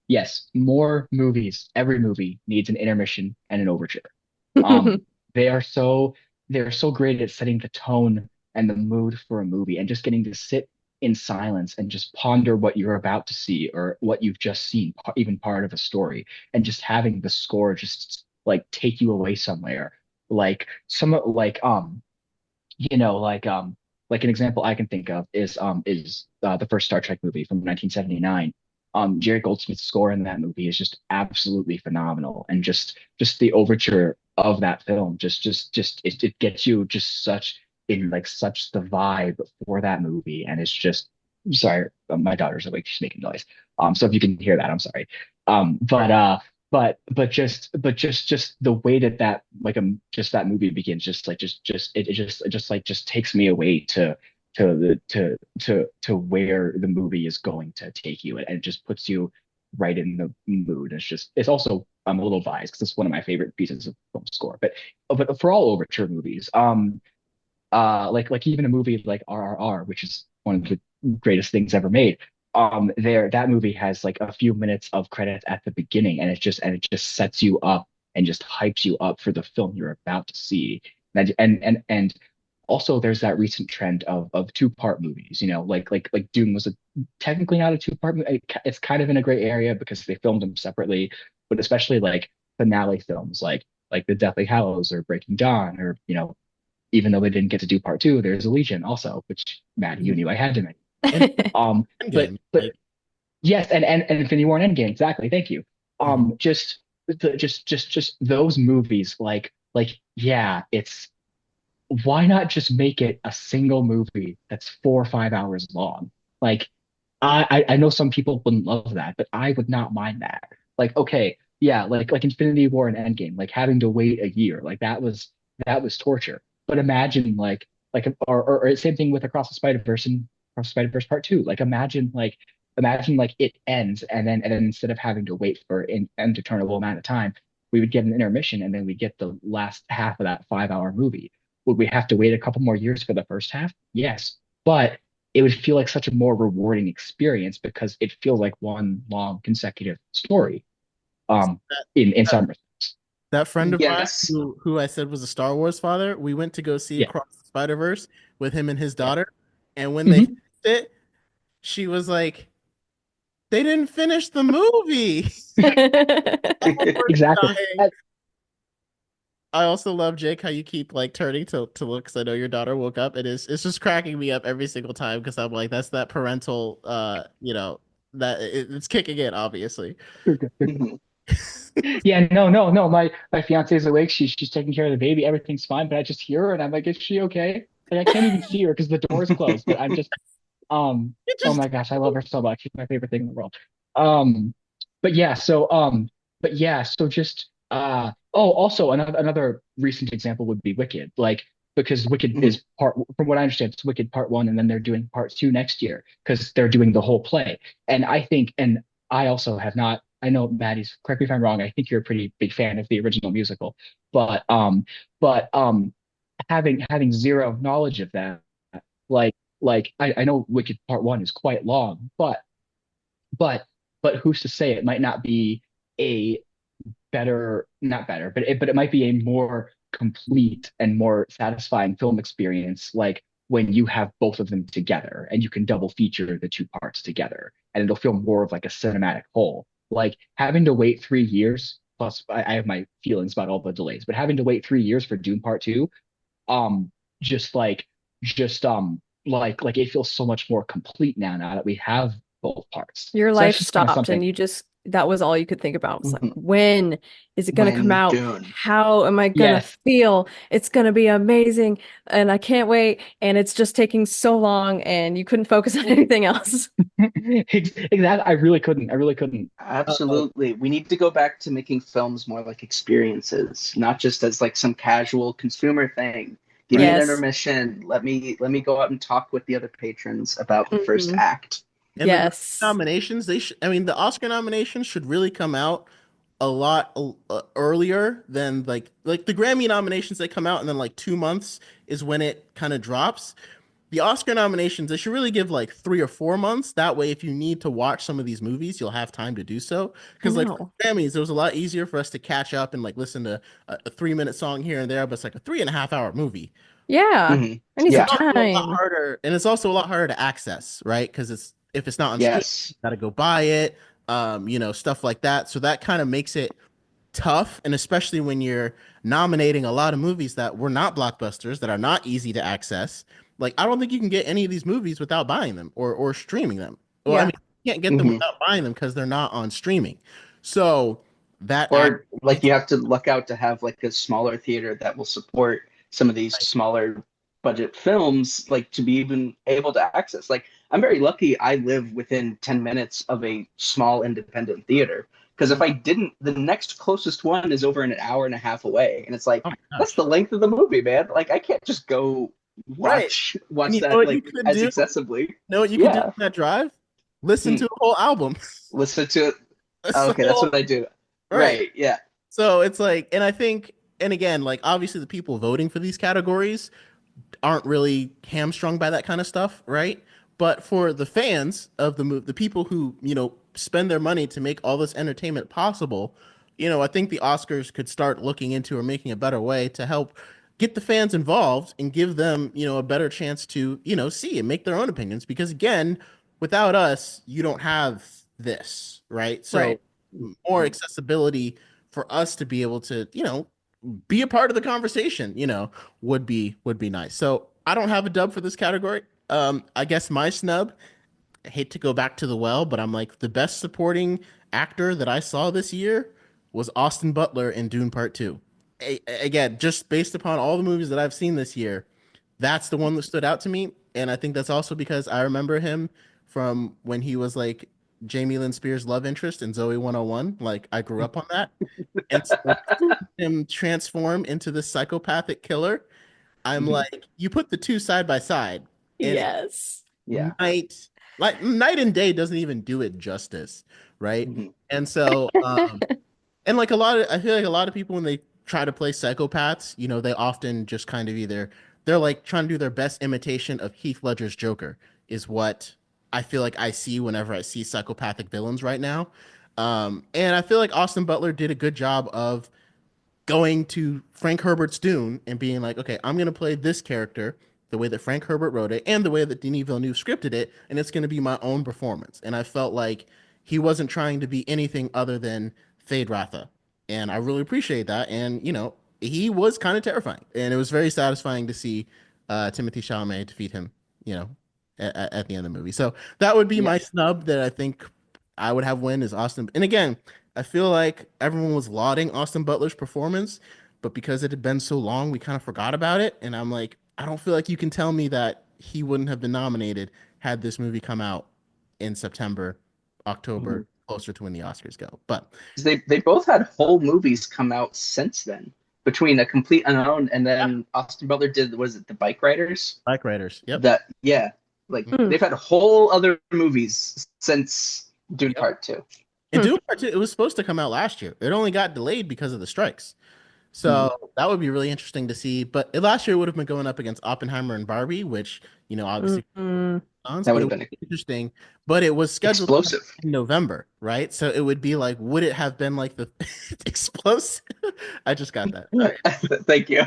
Yes, more movies. Every movie needs an intermission and an overture. They are they're so great at setting the tone and the mood for a movie and just getting to sit in silence and just ponder what you're about to see or what you've just seen, even part of a story, and just having the score just like take you away somewhere. Like some like like an example I can think of is the first Star Trek movie from 1979. Jerry Goldsmith's score in that movie is just absolutely phenomenal, and just the overture of that film it gets you just such in like such the vibe for that movie, and it's just sorry, my daughter's awake, she's making noise. So if you can hear that, I'm sorry. But just the way that like just that movie begins, just takes me away to where the movie is going to take you, and it just puts you right in the mood. It's also I'm a little biased because it's one of my favorite pieces of film score, but for all overture movies, like even a movie like RRR, which is one of the greatest things ever made. That movie has like a few minutes of credits at the beginning, and it just sets you up and just hypes you up for the film you're about to see. And also there's that recent trend of two-part movies, like Dune was technically not a two-part movie. It's kind of in a gray area because they filmed them separately, but especially like finale films like the Deathly Hallows or Breaking Dawn or even though they didn't get to do part two, there's a Legion also, which Maddie, you knew I had to make. And But Endgame, but like yes, and Infinity War and Endgame, exactly. Thank you. mhm. Just those movies, yeah, it's why not just make it a single movie that's 4 or 5 hours long? Like, I know some people wouldn't love that, but I would not mind that. Like, okay, yeah, like Infinity War and Endgame, like having to wait a year, like that was torture. But imagine or same thing with Across the Spider-Verse and Across the Spider-Verse Part Two. Like imagine like it ends and then instead of having to wait for an indeterminable amount of time, we would get an intermission and then we get the last half of that 5 hour movie. Would we have to wait a couple more years for the first half? Yes. But it would feel like such a more rewarding experience because it feels like one long consecutive story. that, In that some respects. that friend of mine Yes. who I said was a Star Wars father, we went to go see Yeah. Across the Spider-Verse with him and his Yeah. daughter. And when they Mhm. finished it, she was like, they didn't finish the movie. I was Exactly. dying. I also love Jake how you keep like turning to look because I know your daughter woke up. It's just cracking me up every single time because I'm like that's that parental that it's kicking in obviously. You're good. You're good. Mhm. Yeah, no. My fiance is awake. She's taking care of the baby. Everything's fine, but I just hear her and I'm like, is she okay? Like I can't even see her because the door's closed. But I'm just It oh just my gosh, I love her so much. She's my favorite thing in the world. Um but yeah, so just oh, also another recent example would be Wicked. Like because Wicked Mhm. is part from what I understand, it's Wicked part one, and then they're doing part two next year because they're doing the whole play. And I think, and I also have not, I know Maddie's, correct me if I'm wrong, I think you're a pretty big fan of the original musical, but having zero knowledge of that, like I know Wicked Part One is quite long, but but who's to say it might not be a better, not better, but it might be a more complete and more satisfying film experience, like when you have both of them together and you can double feature the two parts together, and it'll feel more of like a cinematic whole. Like having to wait 3 years, plus I have my feelings about all the delays, but having to wait 3 years for Dune Part Two, um, just like just like it feels so much more complete now that we have both parts. Your So that's life just kind of stopped and something. you just that was all you could think about. It was like, Mhm. when is it going to come When out? Dune. How am I going to Yes. feel? It's going to be amazing and I can't wait. And it's just taking so long and you couldn't focus on anything else. Exactly. I really couldn't. I really couldn't. uh, Absolutely. We need to go back to making films more like experiences, not just as like some casual consumer thing. Give me right. an Yes. intermission. Let me go out and talk with the other patrons about the first Mhm. act. And the Grammy Yes. nominations, they should, I mean, the Oscar nominations should really come out a lot earlier than like the Grammy nominations, they come out and then like 2 months is when it kind of drops. The Oscar nominations, they should really give like 3 or 4 months. That way, if you need to watch some of these movies, you'll have time to do so. I Because like for know. the Grammys, it was a lot easier for us to catch up and like listen to a 3 minute song here and there, but it's like a 3.5 hour movie. Yeah. Hmm. I need It's some Yeah. also a lot time. harder, and it's also a lot harder to access, right? Because it's if it's not on stream, Yes. you gotta go buy it, stuff like that. So that kind of makes it tough, and especially when you're nominating a lot of movies that were not blockbusters, that are not easy to access. Like, I don't think you can get any of these movies without buying them or streaming them. Well, I Yeah. mean, you can't get them Hmm. without buying them because they're not on streaming. So that act Or like you have to luck out to have like a smaller theater that will support some of these smaller budget films, like to be even able to access. Like I'm very lucky I live within 10 minutes of a small independent theater. Because if I didn't, the next closest one is over an hour and a half away. And it's like, oh my that's gosh, the length of the movie, man. Like I can't just go right? And watch you know that what you like could as do? accessibly. Know what you could do on Yeah. that drive? Listen Hmm. to the whole album. Listen to it. Okay, that's So what I do. right. Right. Yeah. So it's like, and I think, and again, like obviously the people voting for these categories aren't really hamstrung by that kind of stuff, right? But for the fans of the movie, the people who, spend their money to make all this entertainment possible, I think the Oscars could start looking into or making a better way to help get the fans involved and give them, a better chance to, see and make their own opinions. Because again, without us, you don't have this, right? So Right. more accessibility for us to be able to, be a part of the conversation, would be nice. So I don't have a dub for this category. I guess my snub, I hate to go back to the well, but I'm like the best supporting actor that I saw this year was Austin Butler in Dune Part 2. Again, just based upon all the movies that I've seen this year, that's the one that stood out to me. And I think that's also because I remember him from when he was like Jamie Lynn Spears' love interest in Zoe 101. Like I grew up on that. And so him transform into this psychopathic killer, I'm like, you put the two side by side, and Yes. Yeah. night and day doesn't even do it justice, right? Mhm. And so, and like I feel like a lot of people when they try to play psychopaths, they often just kind of either they're like trying to do their best imitation of Heath Ledger's Joker is what I feel like I see whenever I see psychopathic villains right now. And I feel like Austin Butler did a good job of going to Frank Herbert's Dune and being like, okay, I'm going to play this character the way that Frank Herbert wrote it and the way that Denis Villeneuve scripted it, and it's going to be my own performance. And I felt like he wasn't trying to be anything other than Fade Ratha. And I really appreciate that. And, he was kind of terrifying. And it was very satisfying to see Timothy Chalamet defeat him, at the end of the movie. So that would be my snub that I think I would have win is Austin. And again, I feel like everyone was lauding Austin Butler's performance, but because it had been so long, we kind of forgot about it. And I'm like, I don't feel like you can tell me that he wouldn't have been nominated had this movie come out in September, October, Mhm. closer to when the Oscars go. But They both had whole movies come out since then, between A Complete Unknown and yeah, then Austin Butler did, was it The Bike Riders? Bike Riders. Yep. That, yeah, like Hmm. they've had whole other movies since Dune Yep. Part 2. And Dune Part 2, it was supposed to come out last year. It only got delayed because of the strikes. Mhm. So that would be really interesting to see. But last year would have been going up against Oppenheimer and Barbie, which, obviously Mm-hmm. but That would it have was been interesting. But it was scheduled explosive. in November, right? So it would be like, would it have been like the explosive? I just got that. Sorry. Thank you.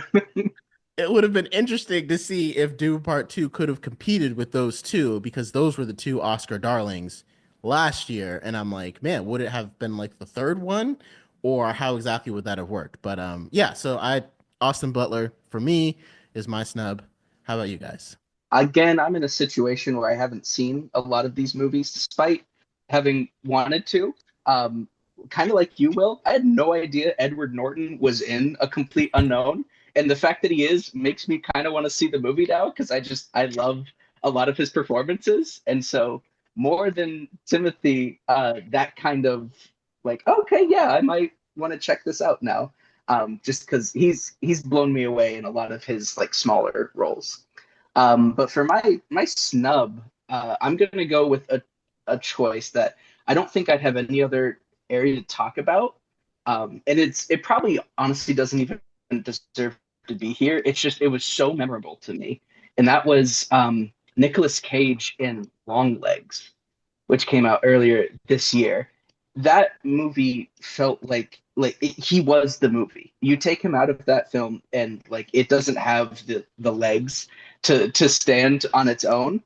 It would have been interesting to see if Dune Part 2 could have competed with those two because those were the two Oscar darlings last year. And I'm like, man, would it have been like the third one? Or how exactly would that have worked? But yeah, so Austin Butler for me is my snub. How about you guys? Again, I'm in a situation where I haven't seen a lot of these movies, despite having wanted to. Um, Kind of like you, Will. I had no idea Edward Norton was in A Complete Unknown, and the fact that he is makes me kind of want to see the movie now because I love a lot of his performances, and so more than Timothy, that kind of like, okay, yeah, I might want to check this out now, just because he's blown me away in a lot of his like smaller roles. But for my snub, I'm gonna go with a choice that I don't think I'd have any other area to talk about. And it probably honestly doesn't even deserve to be here. It's just it was so memorable to me, and that was Nicolas Cage in Long Legs, which came out earlier this year. That movie felt he was the movie. You take him out of that film and like it doesn't have the legs to stand on its own.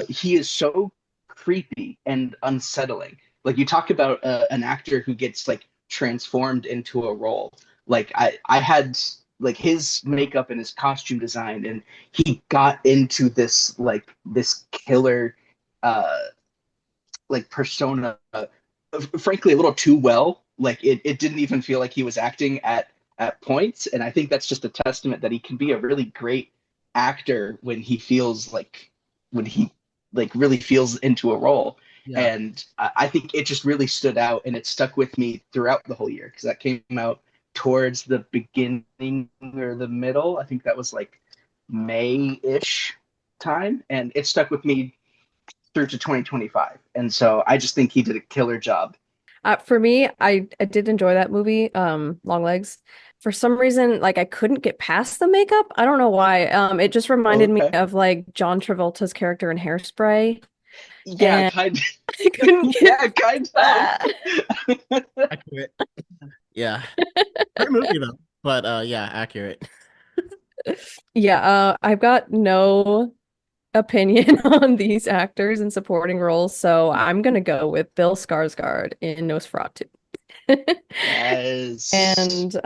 He is so creepy and unsettling. Like you talk about an actor who gets like transformed into a role. Like I had like his makeup and his costume design, and he got into this killer uh like persona, frankly a little too well. Like it didn't even feel like he was acting at points, and I think that's just a testament that he can be a really great actor when he feels like when he like really feels into a role. Yeah. And I think it just really stood out, and it stuck with me throughout the whole year because that came out towards the beginning or the middle. I think that was like May-ish time, and it stuck with me through to 2025. And so I just think he did a killer job. For me, I did enjoy that movie, Long Legs. For some reason, like I couldn't get past the makeup. I don't know why. It just reminded me Okay. of like John Travolta's character in Hairspray, Yeah, and kind I couldn't of. get Yeah, kind that. of. Accurate. Yeah. Great movie though. But yeah, accurate. Yeah, I've got no opinion on these actors in supporting roles, so I'm gonna go with Bill Skarsgård in Nosferatu. Yes. And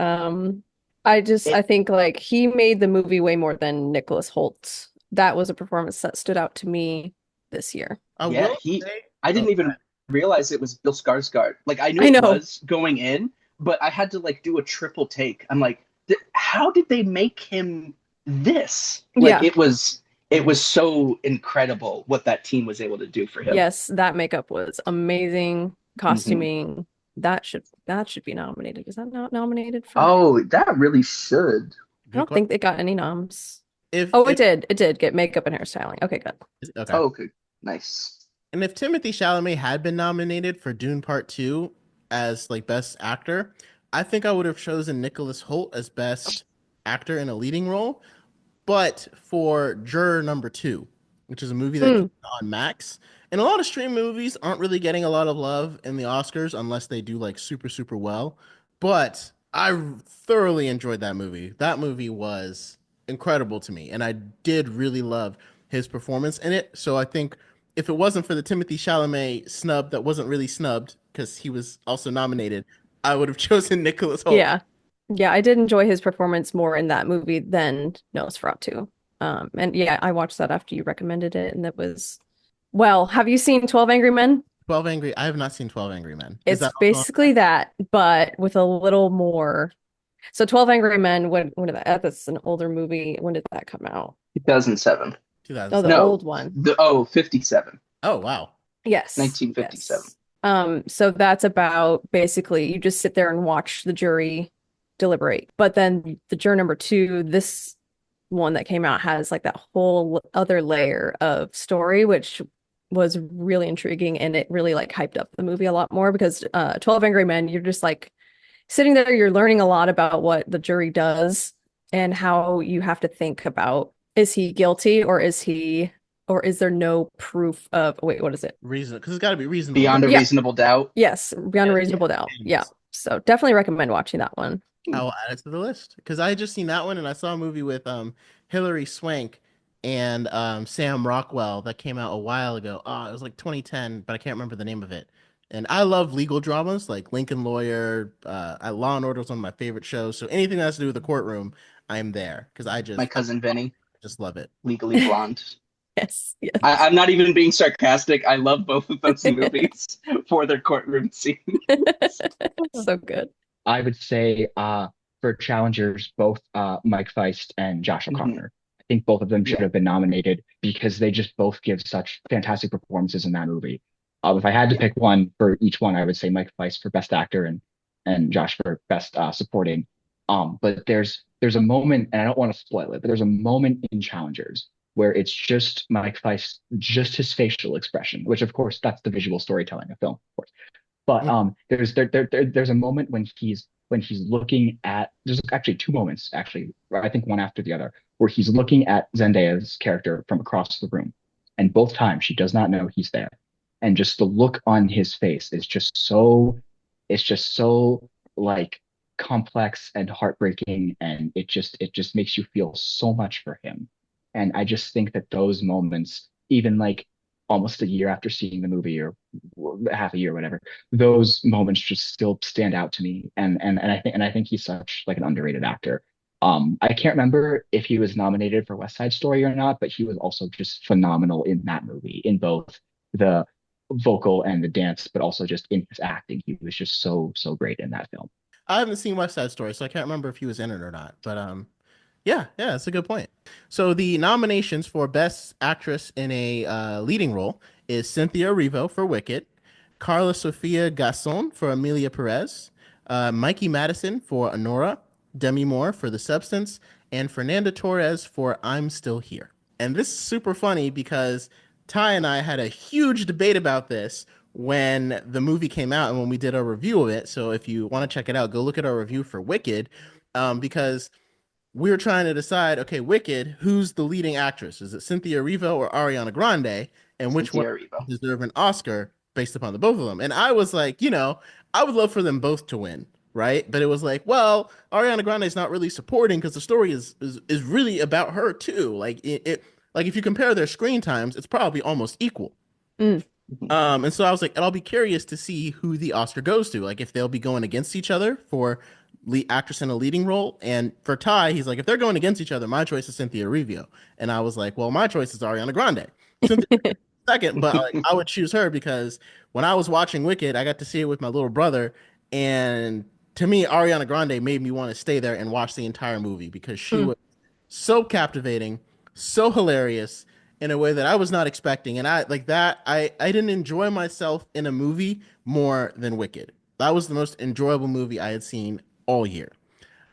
It, I think like he made the movie way more than Nicholas Hoult. That was a performance that stood out to me this year. I yeah, will say, I oh, didn't even realize it was Bill Skarsgård. Like I knew I it know. was going in, but I had to like do a triple take. I'm like, how did they make him this? Like Yeah. it was so incredible what that team was able to do for him. Yes, that makeup was amazing. Hmm. Costuming. That should be nominated. Is that not nominated for? Oh, that really should. I good don't question. think they got any noms. If Oh, it if did. It did get makeup and hairstyling. Okay, good. okay, Oh, okay, nice. and if Timothy Chalamet had been nominated for Dune Part Two as like Best Actor, I think I would have chosen Nicholas Hoult as Best Actor in a leading role. But for Juror Number Two, which is a movie that came Mm, on Max, and a lot of stream movies aren't really getting a lot of love in the Oscars unless they do like super, super well. But I thoroughly enjoyed that movie. That movie was incredible to me, and I did really love his performance in it. So I think if it wasn't for the Timothy Chalamet snub that wasn't really snubbed because he was also nominated, I would have chosen Nicholas Hoult. yeah. Yeah, I did enjoy his performance more in that movie than Nosferatu. And yeah, I watched that after you recommended it, and that was well, have you seen 12 Angry Men? 12 Angry. I have not seen 12 Angry Men. Is It's that also on basically Max? that, but with a little more. So 12 Angry Men, when did that? That's an older movie. When did that come out? 2007. Oh, the 2007. No, old one. 57. Oh, wow. Yes, 1957. yes. So that's about basically you just sit there and watch the jury deliberate. But then the juror number two, this one that came out has like that whole other layer of story, which was really intriguing and it really like hyped up the movie a lot more because 12 Angry Men, you're just like sitting there, you're learning a lot about what the jury does and how you have to think about is he guilty or is there no proof of wait, what is it? Reason, because it's got to be reasonable. Beyond a Yeah, reasonable doubt. yes, beyond a Yeah. reasonable doubt. Yeah. So definitely recommend watching that one. I will add it to the list because I just seen that one and I saw a movie with Hilary Swank and Sam Rockwell that came out a while ago. Oh, it was like 2010, but I can't remember the name of it. And I love legal dramas like Lincoln Lawyer. Law and Order is one of my favorite shows. So anything that has to do with the courtroom, I'm there because My cousin Vinny, just love it. Legally Blonde. Yes, yes. I'm not even being sarcastic. I love both of those movies for their courtroom scene. So good. I would say for challengers, both Mike Feist and Josh Mhm. O'Connor. I think both of them should Yeah. have been nominated because they just both give such fantastic performances in that movie. If I had to Yeah. pick one for each one, I would say Mike Feist for Best Actor and Josh for Best Supporting. But there's a moment, and I don't want to spoil it, but there's a moment in Challengers where it's just Mike Feist, just his facial expression, which of course that's the visual storytelling of film, of course. But there's a moment when he's looking at there's actually two moments actually I think one after the other where he's looking at Zendaya's character from across the room, and both times she does not know he's there, and just the look on his face is just so like complex and heartbreaking, and it just makes you feel so much for him, and I just think that those moments, even like almost a year after seeing the movie or half a year, whatever, those moments just still stand out to me. And I think he's such like an underrated actor. I can't remember if he was nominated for West Side Story or not, but he was also just phenomenal in that movie, in both the vocal and the dance, but also just in his acting. He was just so great in that film. I haven't seen West Side Story, so I can't remember if he was in it or not. But yeah, that's a good point. So the nominations for Best Actress in a leading role is Cynthia Erivo for Wicked, Carla Sofia Gasson for Emilia Perez, Mikey Madison for Honora, Demi Moore for The Substance, and Fernanda Torres for I'm Still Here. And this is super funny because Ty and I had a huge debate about this when the movie came out and when we did our review of it. So if you want to check it out, go look at our review for Wicked, because we were trying to decide, okay, Wicked, who's the leading actress? Is it Cynthia Erivo or Ariana Grande? And which one Cynthia Erivo. deserve an Oscar based upon the both of them? And I was like, I would love for them both to win, right? But it was like, well, Ariana Grande is not really supporting because the story is really about her too. Like like if you compare their screen times, it's probably almost equal. Mm. And so I was like, and I'll be curious to see who the Oscar goes to, like if they'll be going against each other for lead actress in a leading role. And for Ty, he's like, if they're going against each other, my choice is Cynthia Erivo. And I was like, well, my choice is Ariana Grande. Cynthia second, but like I would choose her because when I was watching Wicked, I got to see it with my little brother, and to me, Ariana Grande made me want to stay there and watch the entire movie because she Mm. was so captivating, so hilarious in a way that I was not expecting. And I like that. I didn't enjoy myself in a movie more than Wicked. That was the most enjoyable movie I had seen all year.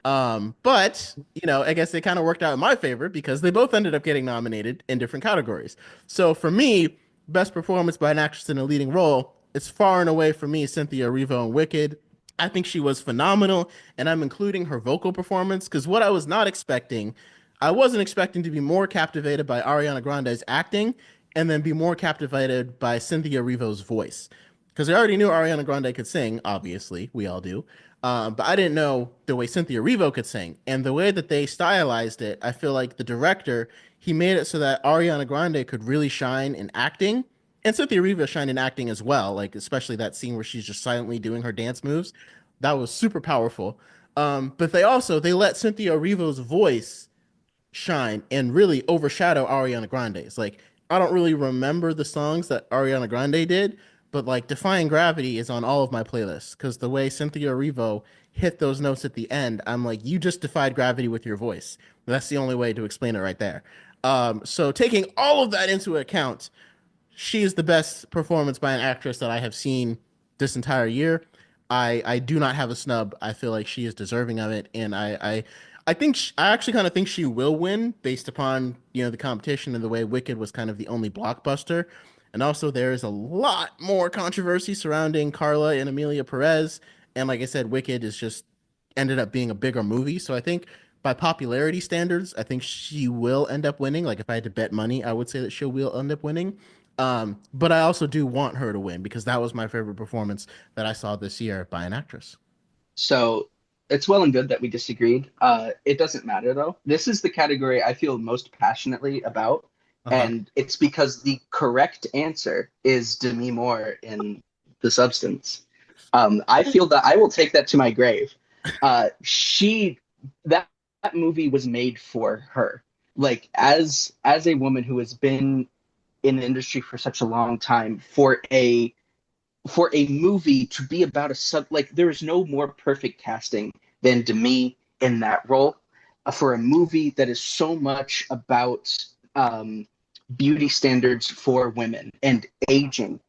But I guess it kind of worked out in my favor because they both ended up getting nominated in different categories. So for me, best performance by an actress in a leading role, it's far and away for me Cynthia Erivo in Wicked. I think she was phenomenal, and I'm including her vocal performance because what I was not expecting, I wasn't expecting to be more captivated by Ariana Grande's acting and then be more captivated by Cynthia Erivo's voice. Because I already knew Ariana Grande could sing, obviously, we all do. But I didn't know the way Cynthia Erivo could sing. And the way that they stylized it, I feel like the director, he made it so that Ariana Grande could really shine in acting. And Cynthia Erivo shined in acting as well, like especially that scene where she's just silently doing her dance moves. That was super powerful. But they let Cynthia Erivo's voice shine and really overshadow Ariana Grande's. Like, I don't really remember the songs that Ariana Grande did, but like Defying Gravity is on all of my playlists because the way Cynthia Erivo hit those notes at the end, I'm like, you just defied gravity with your voice. That's the only way to explain it right there. So taking all of that into account, she is the best performance by an actress that I have seen this entire year. I do not have a snub. I feel like she is deserving of it, and I think I actually kind of think she will win based upon the competition and the way Wicked was kind of the only blockbuster, and also there is a lot more controversy surrounding Carla and Emilia Perez, and like I said, Wicked is just ended up being a bigger movie, so I think by popularity standards, I think she will end up winning. Like if I had to bet money, I would say that she will end up winning. But I also do want her to win because that was my favorite performance that I saw this year by an actress. So it's well and good that we disagreed. It doesn't matter though. This is the category I feel most passionately about, Uh-huh. and it's because the correct answer is Demi Moore in The Substance. I feel that I will take that to my grave. She that that movie was made for her. Like as a woman who has been in the industry for such a long time, for a movie to be about a sub, like there is no more perfect casting than Demi in that role. For a movie that is so much about beauty standards for women and aging,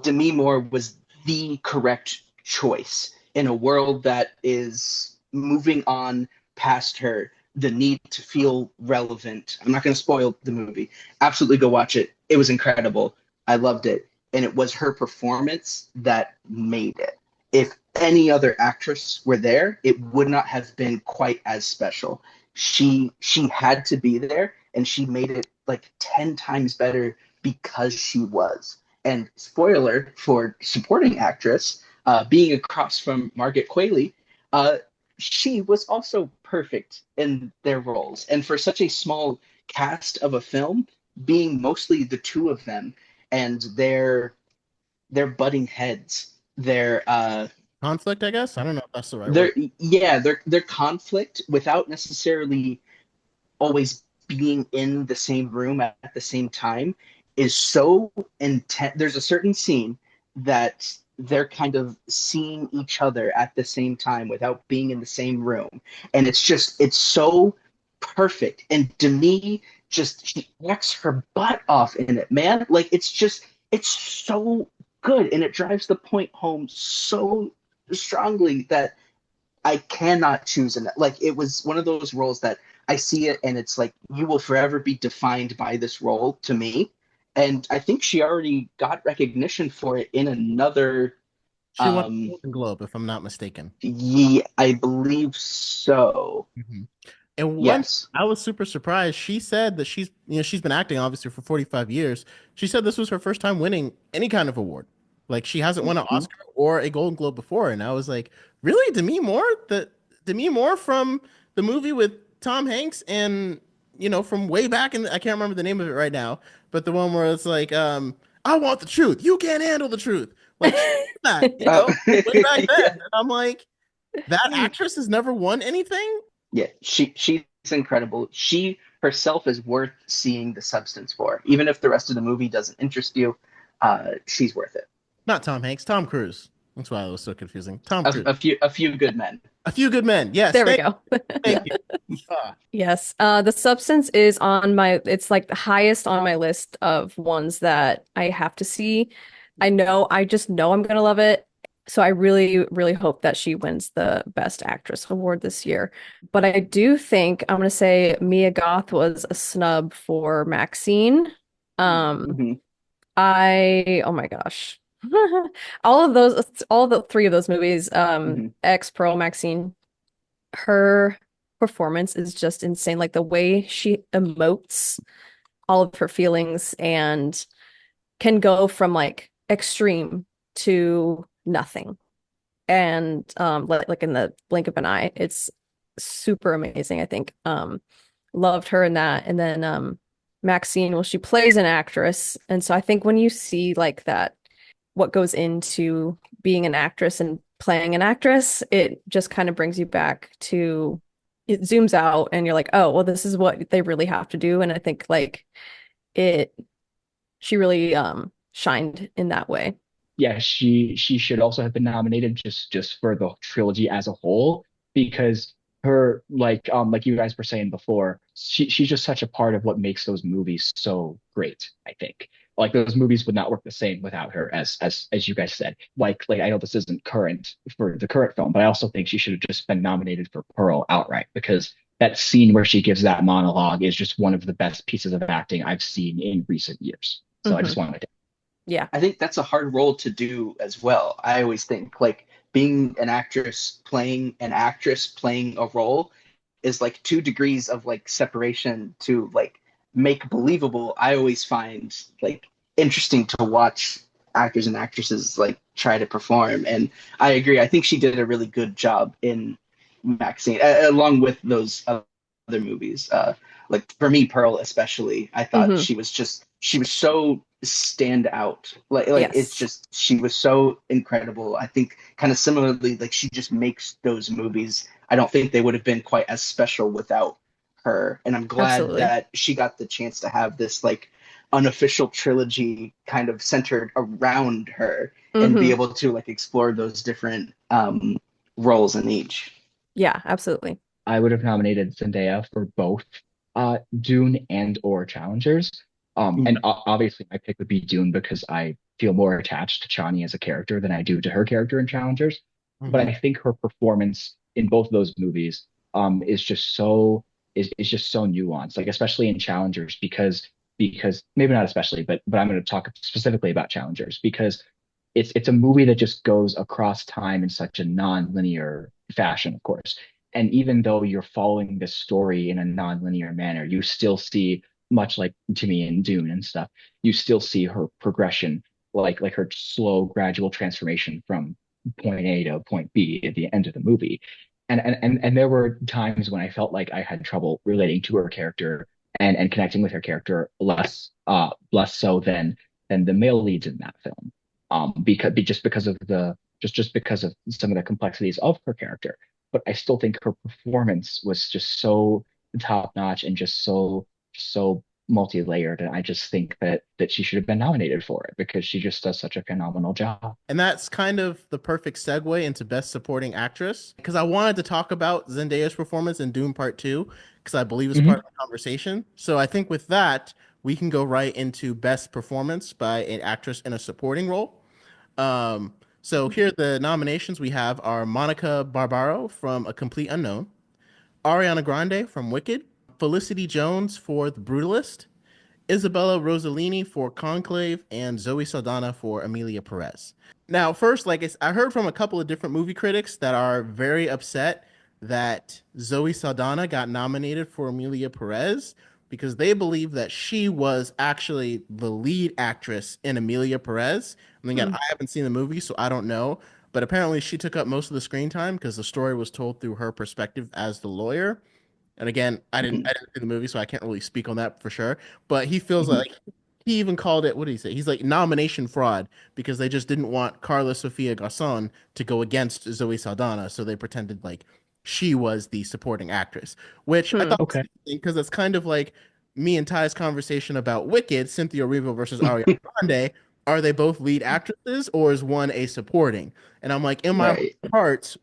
Demi Moore was the correct choice in a world that is moving on past her. The need to feel relevant. I'm not going to spoil the movie. Absolutely go watch it. It was incredible. I loved it. And it was her performance that made it. If any other actress were there, it would not have been quite as special. She had to be there, and she made it like 10 times better because she was. And spoiler for supporting actress, being across from Margaret Qualley, she was also perfect in their roles. And for such a small cast of a film, being mostly the two of them and their butting heads, Conflict, I guess. I don't know if that's the right their word. yeah, their conflict without necessarily always being in the same room at the same time is so intense. There's a certain scene that they're kind of seeing each other at the same time without being in the same room. And it's so perfect. And Denis just, she acts her butt off in it, man. Like it's so good. And it drives the point home so strongly that I cannot choose it. Like it was one of those roles that I see it and it's like you will forever be defined by this role to me. And I think she already got recognition for it in another. She won a Golden Globe, if I'm not mistaken. Yeah, I believe so. Mhm. And one, Yes. I was super surprised. She said that she's been acting obviously for 45 years. She said this was her first time winning any kind of award. Like she hasn't won an Mhm. Oscar or a Golden Globe before. And I was like, really? Demi Moore? Demi Moore from the movie with Tom Hanks and from way back I can't remember the name of it right now, but the one where it's like, I want the truth. You can't handle the truth. Like she did that, Oh. way back then. And I'm like, That actress has never won anything? Yeah, she's incredible. She herself is worth seeing the substance for. Even if the rest of the movie doesn't interest you, she's worth it. Not Tom Hanks, Tom Cruise. That's why it was so confusing. Tom Cruise. A few good men. A Few Good Men. Yes, There we go. thank Yeah. you. Ah, Yes. The Substance is on my, it's like the highest on my list of ones that I have to see. I just know I'm gonna love it. So I really, really hope that she wins the Best Actress award this year. But I do think I'm gonna say Mia Goth was a snub for Maxine. Um, Hmm. oh my gosh. All the three of those movies, Hmm. X, Pearl, Maxine, her performance is just insane. Like the way she emotes all of her feelings and can go from like extreme to nothing. And like in the blink of an eye, it's super amazing, I think. Loved her in that. And then Maxine, well, she plays an actress. And so I think when you see like that, what goes into being an actress and playing an actress, it just kind of brings you back to it zooms out and you're like, oh, well, this is what they really have to do. And I think like it she really shined in that way. Yeah, she should also have been nominated just for the trilogy as a whole because her like you guys were saying before, she's just such a part of what makes those movies so great, I think. Like those movies would not work the same without her, as you guys said. Like I know this isn't current for the current film, but I also think she should have just been nominated for Pearl outright because that scene where she gives that monologue is just one of the best pieces of acting I've seen in recent years. So I Hmm. just wanted to. Yeah, I think that's a hard role to do as well. I always think like being an actress playing an actress playing a role is like 2 degrees of like separation to like make believable. I always find like interesting to watch actors and actresses like try to perform. And I agree. I think she did a really good job in Maxine, along with those other movies. Like for me, Pearl especially, I thought hmm she was so stand out. Like it's yes, just she was so incredible. I think kind of similarly, like she just makes those movies. I don't think they would have been quite as special without her. And I'm glad absolutely. that she got the chance to have this like unofficial trilogy kind of centered around her and be Hmm. able to like explore those different roles in each. Yeah, absolutely. I would have nominated Zendaya for both Dune and or Challengers. And Mhm. obviously my pick would be Dune because I feel more attached to Chani as a character than I do to her character in Challengers. But mhm. I think her performance in both of those movies is just so nuanced, like especially in Challengers because maybe not especially, but I'm going to talk specifically about Challengers because it's a movie that just goes across time in such a non-linear fashion, of course. And even though you're following this story in a non-linear manner, you still see, much like to me in Dune and stuff, you still see her progression, like her slow, gradual transformation from point A to point B at the end of the movie. And there were times when I felt like I had trouble relating to her character and connecting with her character less so than the male leads in that film. Just because of just because of some of the complexities of her character, but I still think her performance was just so top notch and just so multi-layered. And I just think that she should have been nominated for it because she just does such a phenomenal job. And that's kind of the perfect segue into Best Supporting Actress because I wanted to talk about Zendaya's performance in Doom Part 2 because I believe it's part Hmm. of the conversation. So I think with that, we can go right into Best Performance by an actress in a supporting role. So here the nominations we have are Monica Barbaro from A Complete Unknown, Ariana Grande from Wicked, Felicity Jones for The Brutalist, Isabella Rossellini for Conclave, and Zoe Saldana for Emilia Perez. Now, first, I heard from a couple of different movie critics that are very upset that Zoe Saldana got nominated for Emilia Perez because they believe that she was actually the lead actress in Emilia Perez. And again, I haven't seen the movie, so I don't know. But apparently, she took up most of the screen time because the story was told through her perspective as the lawyer. And again, I Mhm. didn't see the movie, so I can't really speak on that for sure. But he feels Mhm. like he even called it, what did he say? He's like nomination fraud because they just didn't want Carla Sofia Garcon to go against Zoe Saldana, so they pretended like she was the supporting actress, which I Hmm. thought was Okay. interesting because it's kind of like me and Ty's conversation about Wicked, Cynthia Erivo versus Ariana Grande. Are they both lead actresses or is one a supporting? And I'm like, in my Right. heart,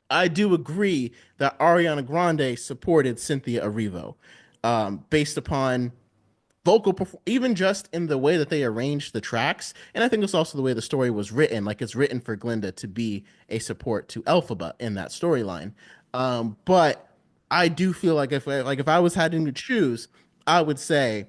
I do agree that Ariana Grande supported Cynthia Erivo, based upon even just in the way that they arranged the tracks. And I think it's also the way the story was written. Like it's written for Glinda to be a support to Elphaba in that storyline. But I do feel like if I was having to choose, I would say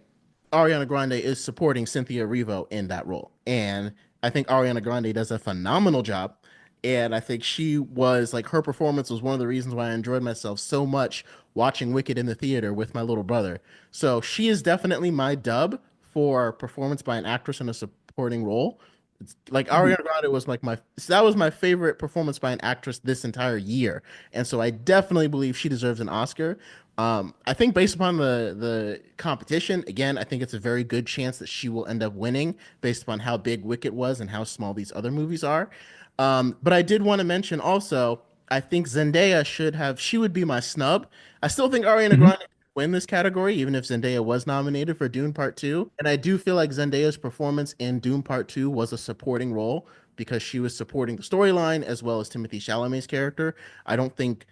Ariana Grande is supporting Cynthia Erivo in that role. And I think Ariana Grande does a phenomenal job. And I think she was like her performance was one of the reasons why I enjoyed myself so much watching Wicked in the theater with my little brother. So she is definitely my dub for performance by an actress in a supporting role. It's like Mhm. Ariana Grande was like my that was my favorite performance by an actress this entire year, and so I definitely believe she deserves an Oscar. I think based upon the competition, again, I think it's a very good chance that she will end up winning based upon how big Wicked was and how small these other movies are. But I did want to mention also, I think Zendaya she would be my snub. I still think Ariana Hmm. Grande win this category, even if Zendaya was nominated for Dune Part 2. And I do feel like Zendaya's performance in Dune Part 2 was a supporting role because she was supporting the storyline as well as Timothée Chalamet's character. I don't think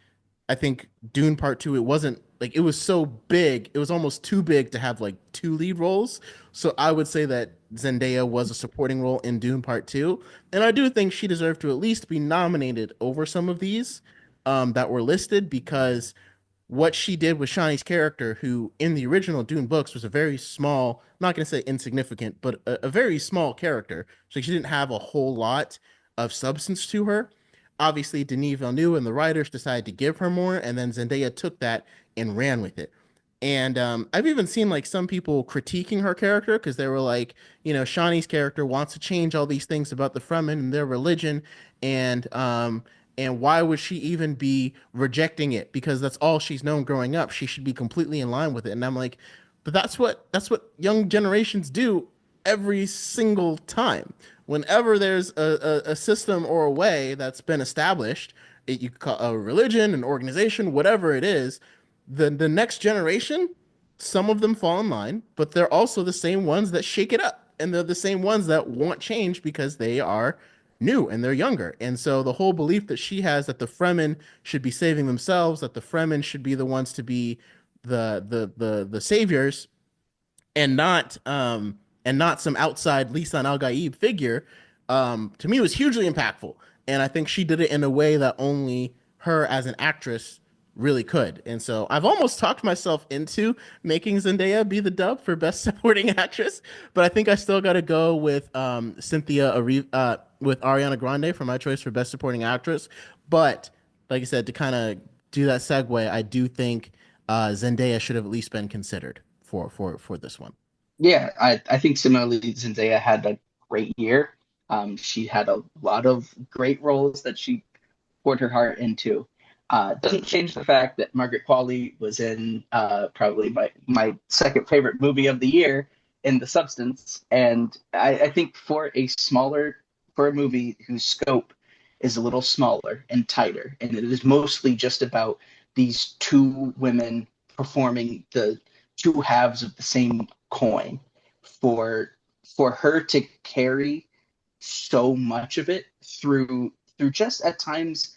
I think Dune Part Two, it wasn't like it was so big, it was almost too big to have like two lead roles. So I would say that Zendaya was a supporting role in Dune Part Two, and I do think she deserved to at least be nominated over some of these that were listed because what she did with Shawnee's character, who in the original Dune books was a very small, I'm not going to say insignificant, but a very small character. So she didn't have a whole lot of substance to her. Obviously, Denis Villeneuve and the writers decided to give her more, and then Zendaya took that and ran with it. And I've even seen like some people critiquing her character because they were like, Shawnee's character wants to change all these things about the Fremen and their religion, and why would she even be rejecting it? Because that's all she's known growing up. She should be completely in line with it. And I'm like, but that's what young generations do every single time. Whenever there's a system or a way that's been established, you could call a religion, an organization, whatever it is, the next generation, some of them fall in line, but they're also the same ones that shake it up. And they're the same ones that want change because they are new and they're younger. And so the whole belief that she has that the Fremen should be saving themselves, that the Fremen should be the ones to be the saviors, and not some outside Lisan Al Gaib figure, to me was hugely impactful. And I think she did it in a way that only her as an actress really could. And so I've almost talked myself into making Zendaya be the dub for Best Supporting Actress, but I think I still got to go with with Ariana Grande for my choice for Best Supporting Actress. But like I said, to kind of do that segue, I do think Zendaya should have at least been considered for this one. Yeah, I think similarly, Zendaya had a great year. She had a lot of great roles that she poured her heart into. Doesn't change the fact that Margaret Qualley was in probably my second favorite movie of the year in The Substance. And I think for a movie whose scope is a little smaller and tighter, and it is mostly just about these two women performing the two halves of the same coin, for her to carry so much of it through just at times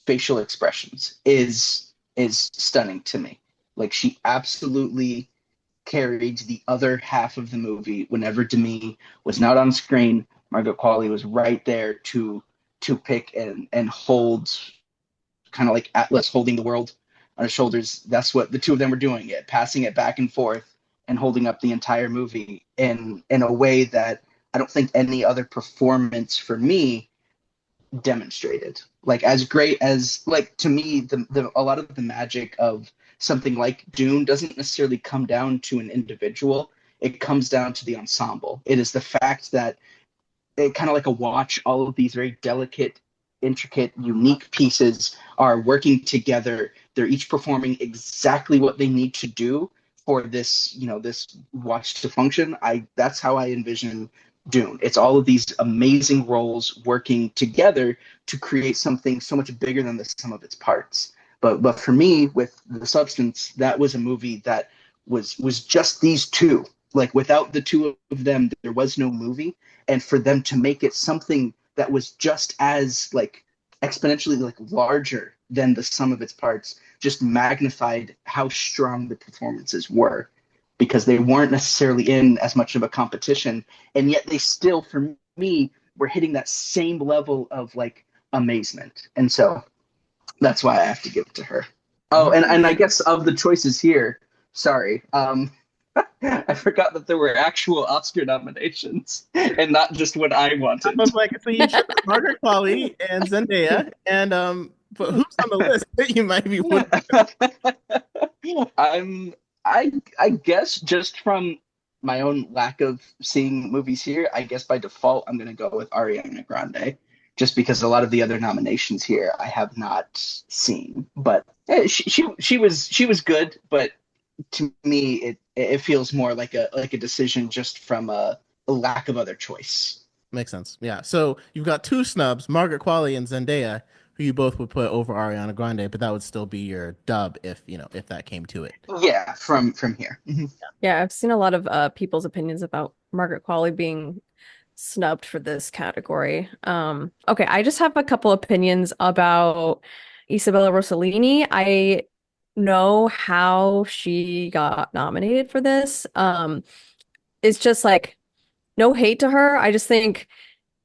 facial expressions is stunning to me. Like she absolutely carried the other half of the movie. Whenever Denis was not on screen, Margaret Qualley was right there to pick and hold, kind of like Atlas holding the world on his shoulders. That's what the two of them were doing, it passing it back and forth and holding up the entire movie in a way that I don't think any other performance for me demonstrated. Like as great as, like, to me, the a lot of the magic of something like Dune doesn't necessarily come down to an individual. It comes down to the ensemble. It is the fact that it kind of like a watch, all of these very delicate, intricate, unique pieces are working together. They're each performing exactly what they need to do for this, this watch to function, that's how I envision Dune. It's all of these amazing roles working together to create something so much bigger than the sum of its parts. But for me, with The Substance, that was a movie that was just these two. Like without the two of them, there was no movie. And for them to make it something that was just as like exponentially like larger than the sum of its parts just magnified how strong the performances were, because they weren't necessarily in as much of a competition, and yet they still, for me, were hitting that same level of like amazement. And so that's why I have to give it to her. Oh, and I guess of the choices here, sorry, I forgot that there were actual Oscar nominations and not just what I wanted. I was like, so you chose Margaret Qualley and Zendaya, and but who's on the list that you might be? I guess just from my own lack of seeing movies here, I guess by default I'm gonna go with Ariana Grande, just because a lot of the other nominations here I have not seen. But she was good, but to me it feels more like a decision just from a lack of other choice. Makes sense. Yeah. So you've got two snubs, Margaret Qualley and Zendaya, who you both would put over Ariana Grande, but that would still be your dub if if that came to it. Yeah, from here. Yeah, I've seen a lot of people's opinions about Margaret Qualley being snubbed for this category. Okay, I just have a couple opinions about Isabella Rossellini. I know how she got nominated for this. It's just like no hate to her. I just think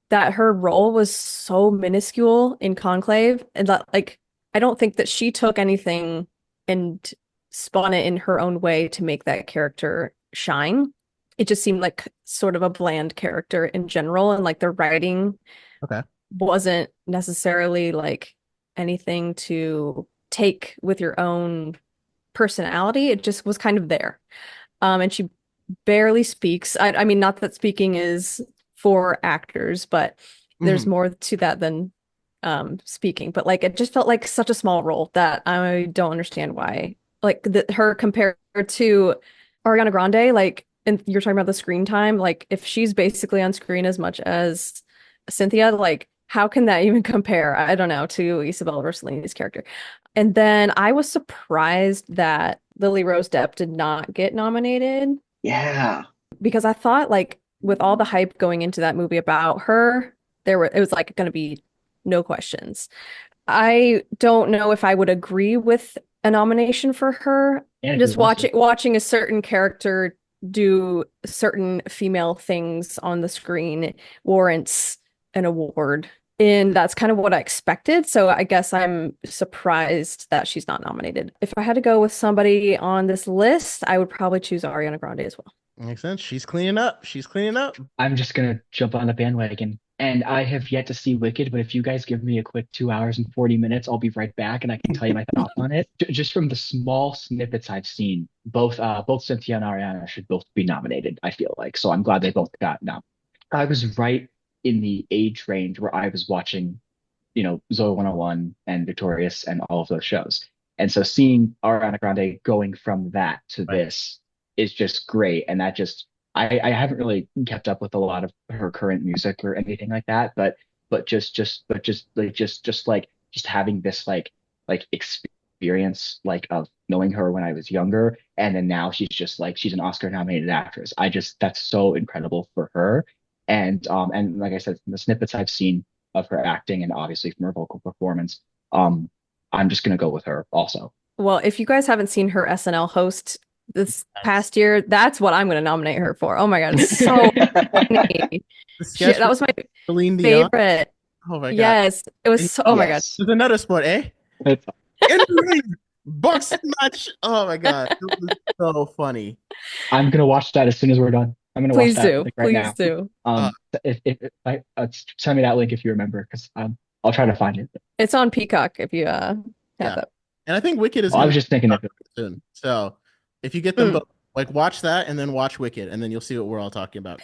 that her role was so minuscule in Conclave, and that like I don't think that she took anything and spun it in her own way to make that character shine. It just seemed like sort of a bland character in general, and like the writing wasn't necessarily like anything to take with your own personality. It just was kind of there. And she barely speaks. I mean, not that speaking is for actors, but there's more to that than speaking. But like it just felt like such a small role that I don't understand why. Like her compared to Ariana Grande, like, and you're talking about the screen time, like if she's basically on screen as much as Cynthia, like how can that even compare? I don't know, to Isabella Rossellini's character. And then I was surprised that Lily Rose Depp did not get nominated. Yeah. Because I thought like with all the hype going into that movie about her, it was like going to be no questions. I don't know if I would agree with a nomination for her. Just watching a certain character do certain female things on the screen warrants an award. And that's kind of what I expected. So I guess I'm surprised that she's not nominated. If I had to go with somebody on this list, I would probably choose Ariana Grande as well. Makes sense. She's cleaning up. She's cleaning up. I'm just gonna jump on the bandwagon. And I have yet to see Wicked, but if you guys give me a quick 2 hours and 40 minutes, I'll be right back and I can tell you my thoughts on it. Just from the small snippets I've seen, both Cynthia and Ariana should both be nominated, I feel like. So I'm glad they both got nominated. I was right in the age range where I was watching, Zoe 101 and Victorious and all of those shows. And so seeing Ariana Grande going from that to this is just great. And that just I haven't really kept up with a lot of her current music or anything like that, but just having this like experience like of knowing her when I was younger, and then now she's an Oscar nominated actress. That's so incredible for her. And like I said, from the snippets I've seen of her acting and obviously from her vocal performance, I'm just gonna go with her also. Well, if you guys haven't seen her SNL host this past year, that's what I'm going to nominate her for. Oh my God, it's so funny. That was my favorite. Oh my God. Yes, it was so, oh my God. There's another sport, eh? In the ring, boxing match. Oh my God, it was so funny. I'm going to watch that as soon as we're done. I'm going to watch that right now. Please do. Send me that link if you remember, because I'll try to find it. It's on Peacock if you have that. And I think Wicked is. I was just thinking of it soon. So if you get them both, like watch that and then watch Wicked, and then you'll see what we're all talking about.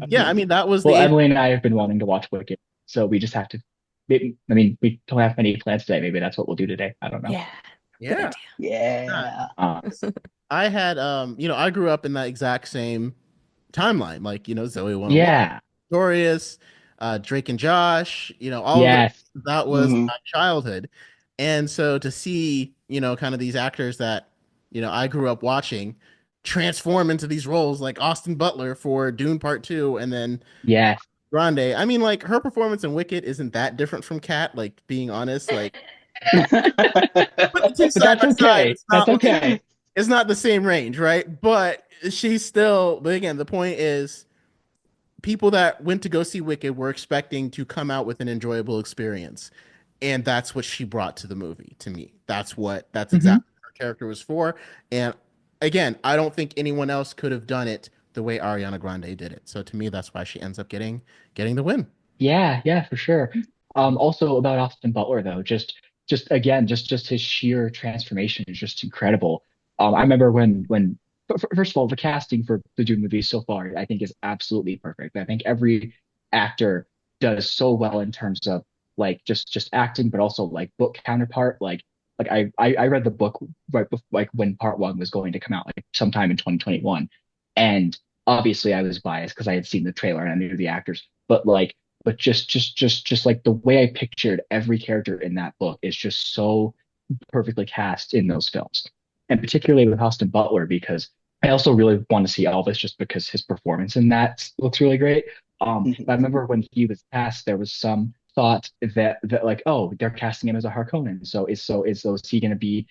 Yeah, I mean that was. Well, Emily and I have been wanting to watch Wicked, so we just have to. Maybe, I mean, we don't have many plans today. Maybe that's what we'll do today. I don't know. Yeah. I had I grew up in that exact same timeline, like, Zoe 101, Yeah. Victorious, Drake and Josh, all of Yes. that was Hmm. my childhood. And so to see, kind of these actors that, I grew up watching transform into these roles like Austin Butler for Dune Part 2 and then Yes. Grande. I mean, like her performance in Wicked isn't that different from Cat, like being honest, like put the two But side that's by side, okay. it's That's not like okay. it's not the same range, right? But she's still, but again, the point is people that went to go see Wicked were expecting to come out with an enjoyable experience. And that's what she brought to the movie to me. That's Hmm. exactly what her character was for. And again, I don't think anyone else could have done it the way Ariana Grande did it. So to me, that's why she ends up getting the win. Yeah, yeah, for sure. Also about Austin Butler though, just again, just his sheer transformation is just incredible. I remember when first of all, the casting for the Dune movies so far, I think is absolutely perfect. I think every actor does so well in terms of like just acting, but also like book counterpart. Like I read the book like when part one was going to come out, like sometime in 2021, and obviously I was biased because I had seen the trailer and I knew the actors, but just like the way I pictured every character in that book is just so perfectly cast in those films. And particularly with Austin Butler, because I also really want to see Elvis just because his performance in that looks really great. But I remember when he was cast, there was some thought that like, oh, they're casting him as a Harkonnen. So is he gonna be,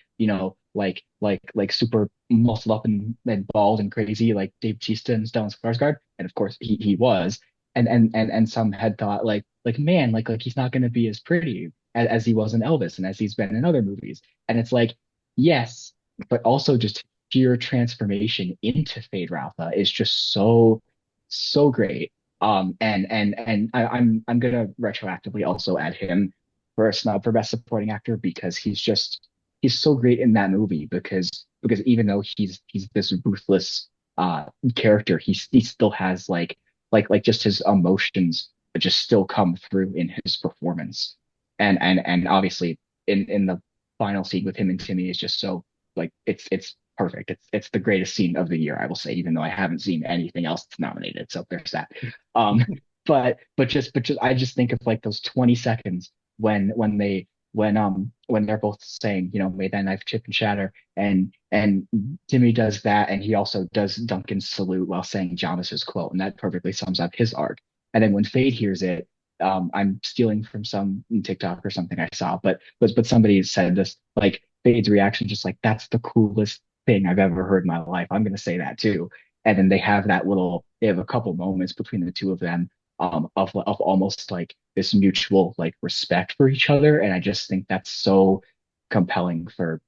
like super muscled up and bald and crazy like Dave Bautista and Stellan Skarsgård? And of course he was. And some had thought like man, like he's not gonna be as pretty as he was in Elvis and as he's been in other movies. And it's like, yes, but also just sheer transformation into Fade Ralpha is just so great. I'm gonna retroactively also add him for a snub for best supporting actor because he's so great in that movie because even though he's this ruthless uh character, he still has like just his emotions just still come through in his performance. And obviously in the final scene with him and Timmy is just so like it's perfect. It's the greatest scene of the year, I will say, even though I haven't seen anything else that's nominated. So there's that. Um, but just I just think of like those 20 seconds when they're both saying, may that knife chip and shatter, and Timmy does that, and he also does Duncan's salute while saying Jonas's quote, and that perfectly sums up his arc. And then when Fade hears it, I'm stealing from some TikTok or something I saw, but somebody said this like Fade's reaction, just like that's the coolest thing I've ever heard in my life. I'm gonna say that too. And then they have a couple moments between the two of them, of almost like this mutual like respect for each other, and I just think that's so compelling for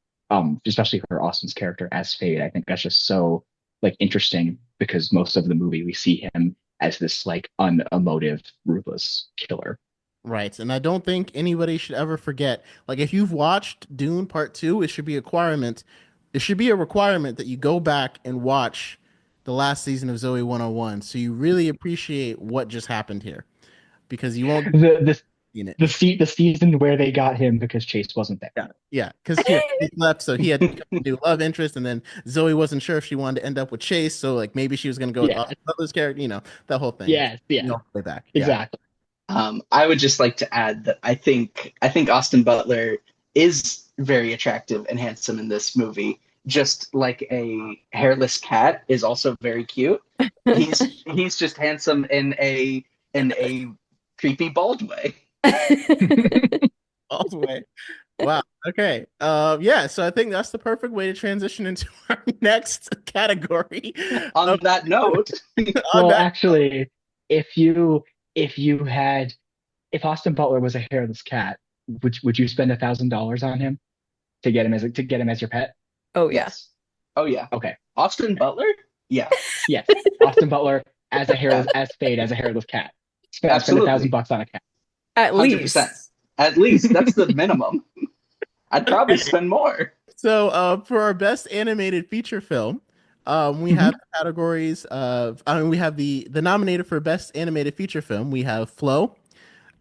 especially for Austin's character as Fade. I think that's just so like interesting because most of the movie we see him as this like unemotive, ruthless killer. Right. And I don't think anybody should ever forget. Like if you've watched Dune Part 2, it should be a requirement that you go back and watch the last season of Zoe 101 so you really appreciate what just happened here because you won't The the see it. the season where they got him because Chase wasn't there. Yeah. Yeah, because he left, so he had to become a new love interest, and then Zoe wasn't sure if she wanted to end up with Chase, so like maybe she was gonna go with Yeah. Austin Butler's character, that whole thing. Yes. Yeah. Way back. Yeah. Exactly. I would just like to add that I think Austin Butler is very attractive and handsome in this movie, just like a hairless cat is also very cute. He's just handsome in a creepy bald way. All the way. Wow. Okay. Yeah. So I think that's the perfect way to transition into our next category. On Of, that note, on Well, that, actually, if you if you had if Austin Butler was a hairless cat, would you spend $1,000 on him to get him as your pet? Oh yeah. yes. Oh yeah. Okay. Austin Butler? Yeah. Yes. Austin Butler as a Yeah. hairless as Fade as a hairless cat. Spend Absolutely. $1,000 on a cat. At 100%. least. At least that's the minimum. I'd probably spend more. so for our best animated feature film, we have Hmm. the categories of we have the nominated for best animated feature film. We have Flow,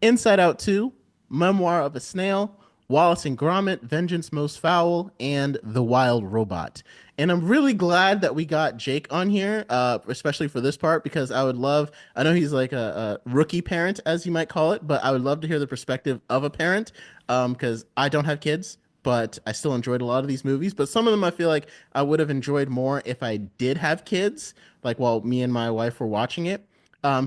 Inside Out 2, Memoir of a Snail, Wallace and Gromit, Vengeance Most Foul, and The Wild Robot. And I'm really glad that we got Jake on here, especially for this part, because I know he's like a rookie parent, as you might call it, but I would love to hear the perspective of a parent, because I don't have kids, but I still enjoyed a lot of these movies. But some of them I feel like I would have enjoyed more if I did have kids, like while me and my wife were watching it.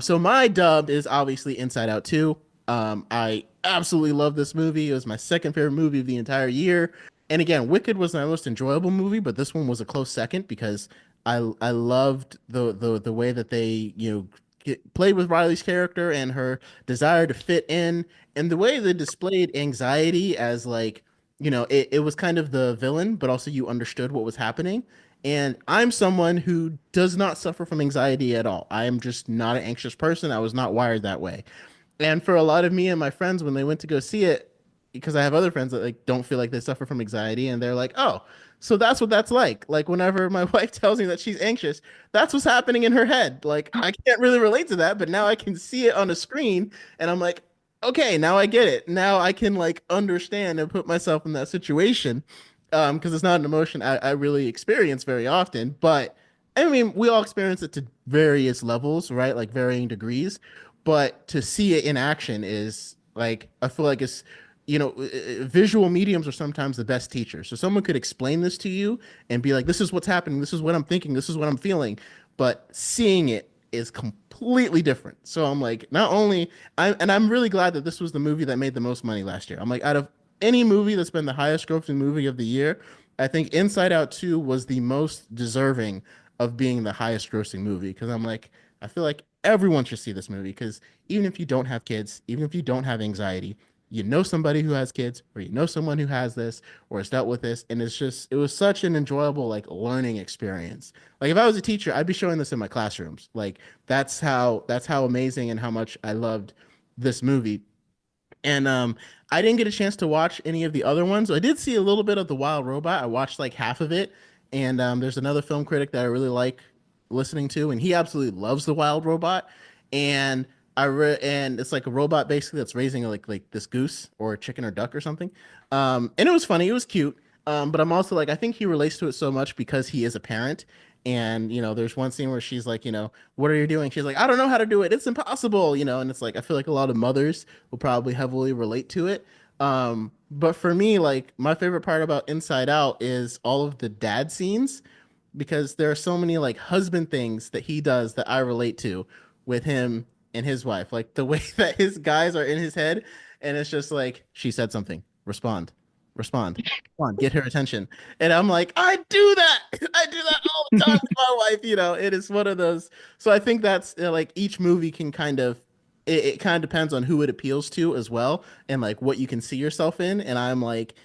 So my dub is obviously Inside Out 2. I absolutely love this movie. It was my second favorite movie of the entire year. And again, Wicked was my most enjoyable movie, but this one was a close second because I loved the way that they played with Riley's character and her desire to fit in, and the way they displayed anxiety as like it was kind of the villain, but also you understood what was happening. And I'm someone who does not suffer from anxiety at all. I am just not an anxious person. I was not wired that way. And for a lot of me and my friends, when they went to go see it, because I have other friends that like don't feel like they suffer from anxiety, and they're like, "Oh, so that's what that's like." Like whenever my wife tells me that she's anxious, that's what's happening in her head. Like I can't really relate to that, but now I can see it on a screen, and I'm like, "Okay, now I get it. Now I can like understand and put myself in that situation." Because it's not an emotion I really experience very often, but I mean, we all experience it to various levels, right? Like varying degrees, but to see it in action is like I feel like it's visual mediums are sometimes the best teachers. So someone could explain this to you and be like, this is what's happening, this is what I'm thinking, this is what I'm feeling, but seeing it is completely different. So I'm like, not only I'm really glad that this was the movie that made the most money last year. I'm like, out of any movie that's been the highest grossing movie of the year, I think Inside Out 2 was the most deserving of being the highest grossing movie, because I'm like, I feel like everyone should see this movie, because even if you don't have kids, even if you don't have anxiety, you know somebody who has kids, or you know someone who has this or has dealt with this, and it was such an enjoyable like learning experience. Like if I was a teacher, I'd be showing this in my classrooms. Like that's how amazing and how much I loved this movie. And I didn't get a chance to watch any of the other ones. I did see a little bit of The Wild Robot. I watched like half of it. And there's another film critic that I really like listening to, and he absolutely loves The Wild Robot. And and it's like a robot basically that's raising like this goose or a chicken or duck or something. And it was funny. It was cute. But I'm also like, I think he relates to it so much because he is a parent. And there's one scene where she's like, what are you doing? She's like, I don't know how to do it. It's impossible. And it's like I feel like a lot of mothers will probably heavily relate to it. But for me, like my favorite part about Inside Out is all of the dad scenes, because there are so many like husband things that he does that I relate to with him and his wife. Like the way that his guys are in his head, and it's just like, she said something, respond, respond, come on, get her attention. And I'm like, I do that. I do that all the time with my wife. It is one of those. So I think that's like each movie can kind of it kind of depends on who it appeals to as well, and like what you can see yourself in. And I'm like,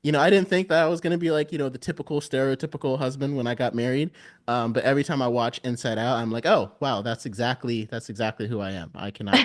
I didn't think that I was gonna be like, the typical stereotypical husband when I got married. But every time I watch Inside Out, I'm like, oh wow, that's exactly who I am. I cannot.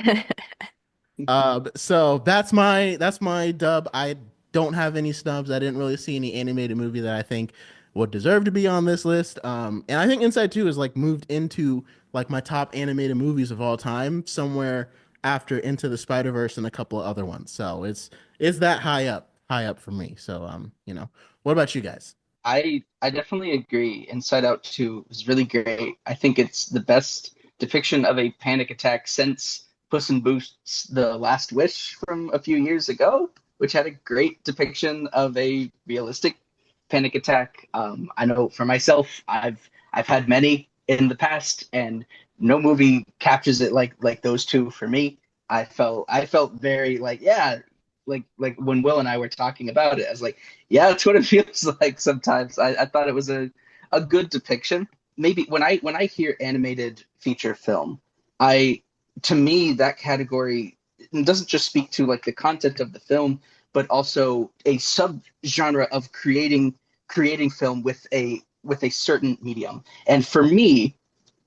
So that's my dub. I don't have any snubs. I didn't really see any animated movie that I think would deserve to be on this list. And I think Inside 2 is like moved into like my top animated movies of all time, somewhere after Into the Spider-Verse and a couple of other ones. So it's that high up for me. So what about you guys? I definitely agree. Inside Out 2 is really great. I think it's the best depiction of a panic attack since Puss in Boots: The Last Wish from a few years ago, which had a great depiction of a realistic panic attack. I know for myself, I've had many in the past, and no movie captures it like those two for me. I felt very like, yeah, like when Will and I were talking about it, I was like, yeah, that's what it feels like sometimes. I thought it was a good depiction. Maybe when I hear animated feature film, I to me that category doesn't just speak to like the content of the film, but also a subgenre of creating film with a certain medium. And for me,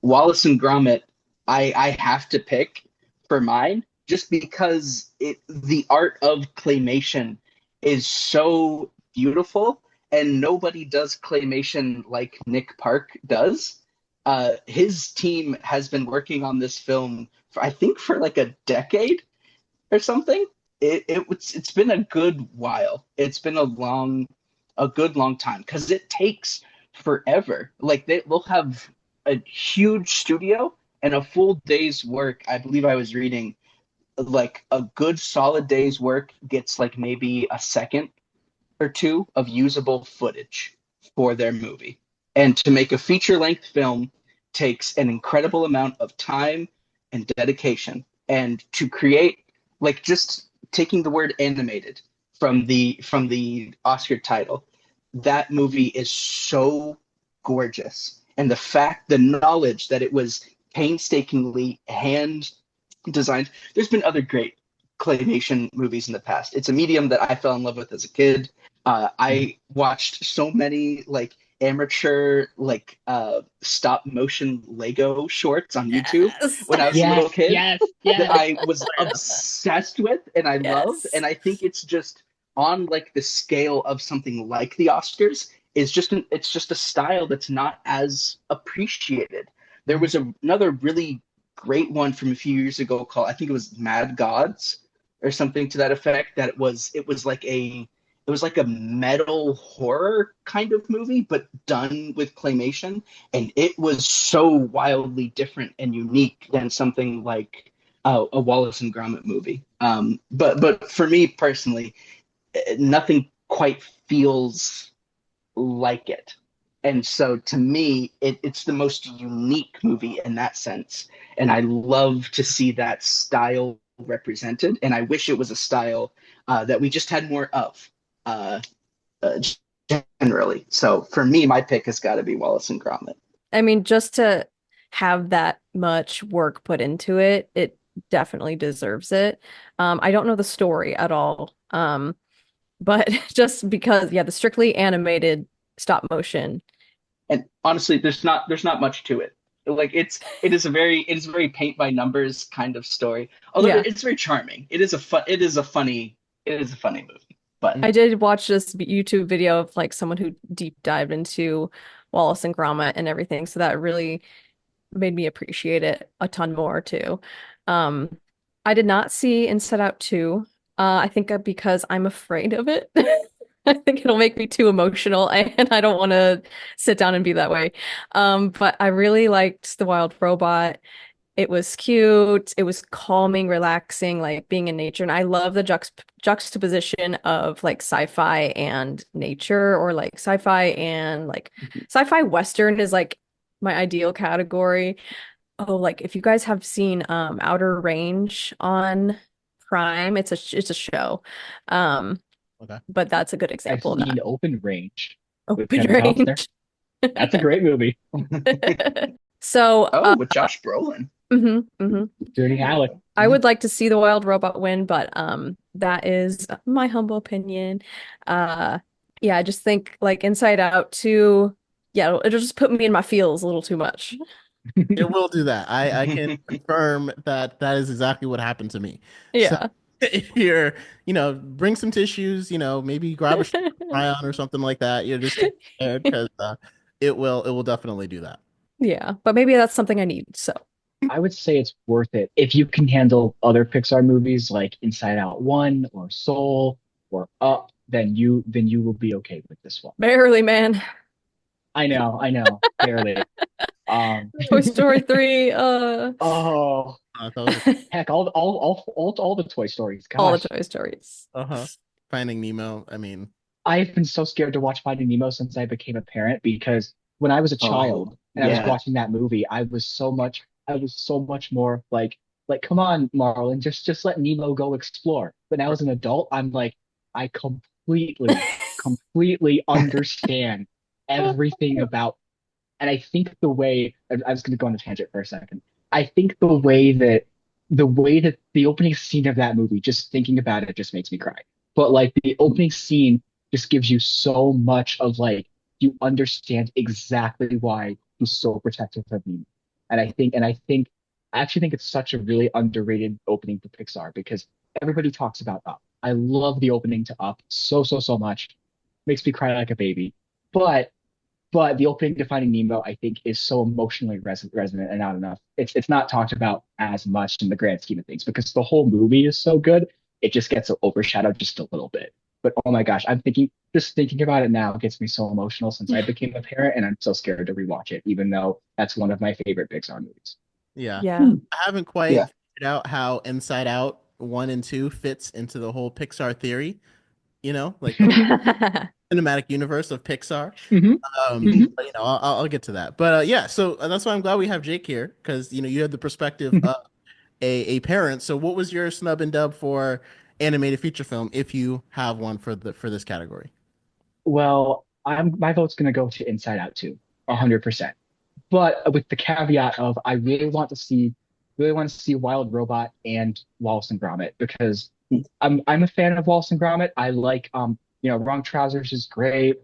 Wallace and Gromit, I have to pick for mine just because the art of claymation is so beautiful, and nobody does claymation like Nick Park does. His team has been working on this film for I think for like a decade or something. it's been a good while. It's been a good long time because it takes forever. Like they'll have a huge studio and a full day's work. I believe I was reading like a good solid day's work gets like maybe a second or two of usable footage for their movie. And to make a feature length film takes an incredible amount of time and dedication. And to create, like, just taking the word animated from the Oscar title, that movie is so gorgeous. And the knowledge that it was painstakingly hand designed. There's been other great claymation movies in the past. It's a medium that I fell in love with as a kid. I watched so many like amateur like stop motion Lego shorts on YouTube Yes. when I was a little Yes, kid yes, that yes. I was obsessed with and I loved. Yes. And I think it's just on like the scale of something like the Oscars is it's just a style that's not as appreciated. There was another really great one from a few years ago called I think it was Mad Gods or something to that effect. That it was like a metal horror kind of movie, but done with claymation, and it was so wildly different and unique than something like a Wallace and Gromit movie. But for me personally, nothing quite feels like it. And so to me, it's the most unique movie in that sense. And I love to see that style represented. And I wish it was a style that we just had more of uh, uh, generally. So for me, my pick has got to be Wallace and Gromit. I mean, just to have that much work put into it, it definitely deserves it. I don't know the story at all. But just because, yeah, the strictly animated stop motion. And honestly, there's not much to it. Like it is a very paint by numbers kind of story. Although Yeah. it's very charming. It is a funny movie. But I did watch this YouTube video of like someone who deep dived into Wallace and Gromit and everything, so that really made me appreciate it a ton more too. Um, I did not see Inside Out 2. I think because I'm afraid of it. I think it'll make me too emotional and I don't want to sit down and be that way. But I really liked The Wild Robot. It was cute. It was calming, relaxing, like being in nature. And I love the juxtaposition of like sci-fi and nature, or like sci-fi and like sci-fi Western is like my ideal category. Oh, like if you guys have seen Outer Range on Prime, it's a show. Um, Okay. but that's a good I've example of seen that. Open Range with Open Kevin Costner. Range. That's a great movie. So, oh, with Josh Brolin. Dirty Alec. I would like to see The Wild Robot win, but that is my humble opinion. Yeah, I just think like Inside Out 2, yeah, it'll just put me in my feels a little too much. It will do that. I can confirm that that is exactly what happened to me. So Yeah. if you're, bring some tissues, maybe grab a try on or something like that. You're just prepared because it will definitely do that. Yeah, but maybe that's something I need. So, I would say it's worth it if you can handle other Pixar movies like Inside Out 1 or Soul or Up, then you will be okay with this one. barely, man. I know, barely. Toy Story 3, Oh, That was heck, all the Toy Stories. all the Gosh, Toy Stories. uh-huh. Finding Nemo. I mean, I've been so scared to watch Finding Nemo since I became a parent because when I was a child Oh, and I was yeah. watching that movie, I was so much more like, come on, Marlon, just let Nemo go explore. But now as an adult, I'm like, I completely understand everything about, and I think I was going to go on a tangent for a second. I think the way that the opening scene of that movie, just thinking about it, just makes me cry. But like the opening scene just gives you so much of like you understand exactly why he's so protective of me. I actually think it's such a really underrated opening for Pixar because everybody talks about Up. I love the opening to Up so much. Makes me cry like a baby. But but the opening to Finding Nemo, I think, is so emotionally resonant and not enough. It's not talked about as much in the grand scheme of things because the whole movie is so good. it just gets overshadowed just a little bit. But oh my gosh, just thinking about it now gets me so emotional since I became a parent, and I'm so scared to rewatch it, even though that's one of my favorite Pixar movies. Yeah. Yeah. I haven't quite Yeah. figured out how Inside Out 1 and 2 fits into the whole Pixar theory, like the cinematic universe of Pixar. Hmm. Hmm. But, I'll get to that. But yeah, so that's why I'm glad we have Jake here because you have the perspective of a parent. So what was your snub and dub for animated feature film if you have one for this category? Well, my vote's gonna go to Inside Out too, 100%. But with the caveat of I really want to see Wild Robot and Wallace and Gromit because I'm a fan of Wallace and Gromit. I like Wrong Trousers is great.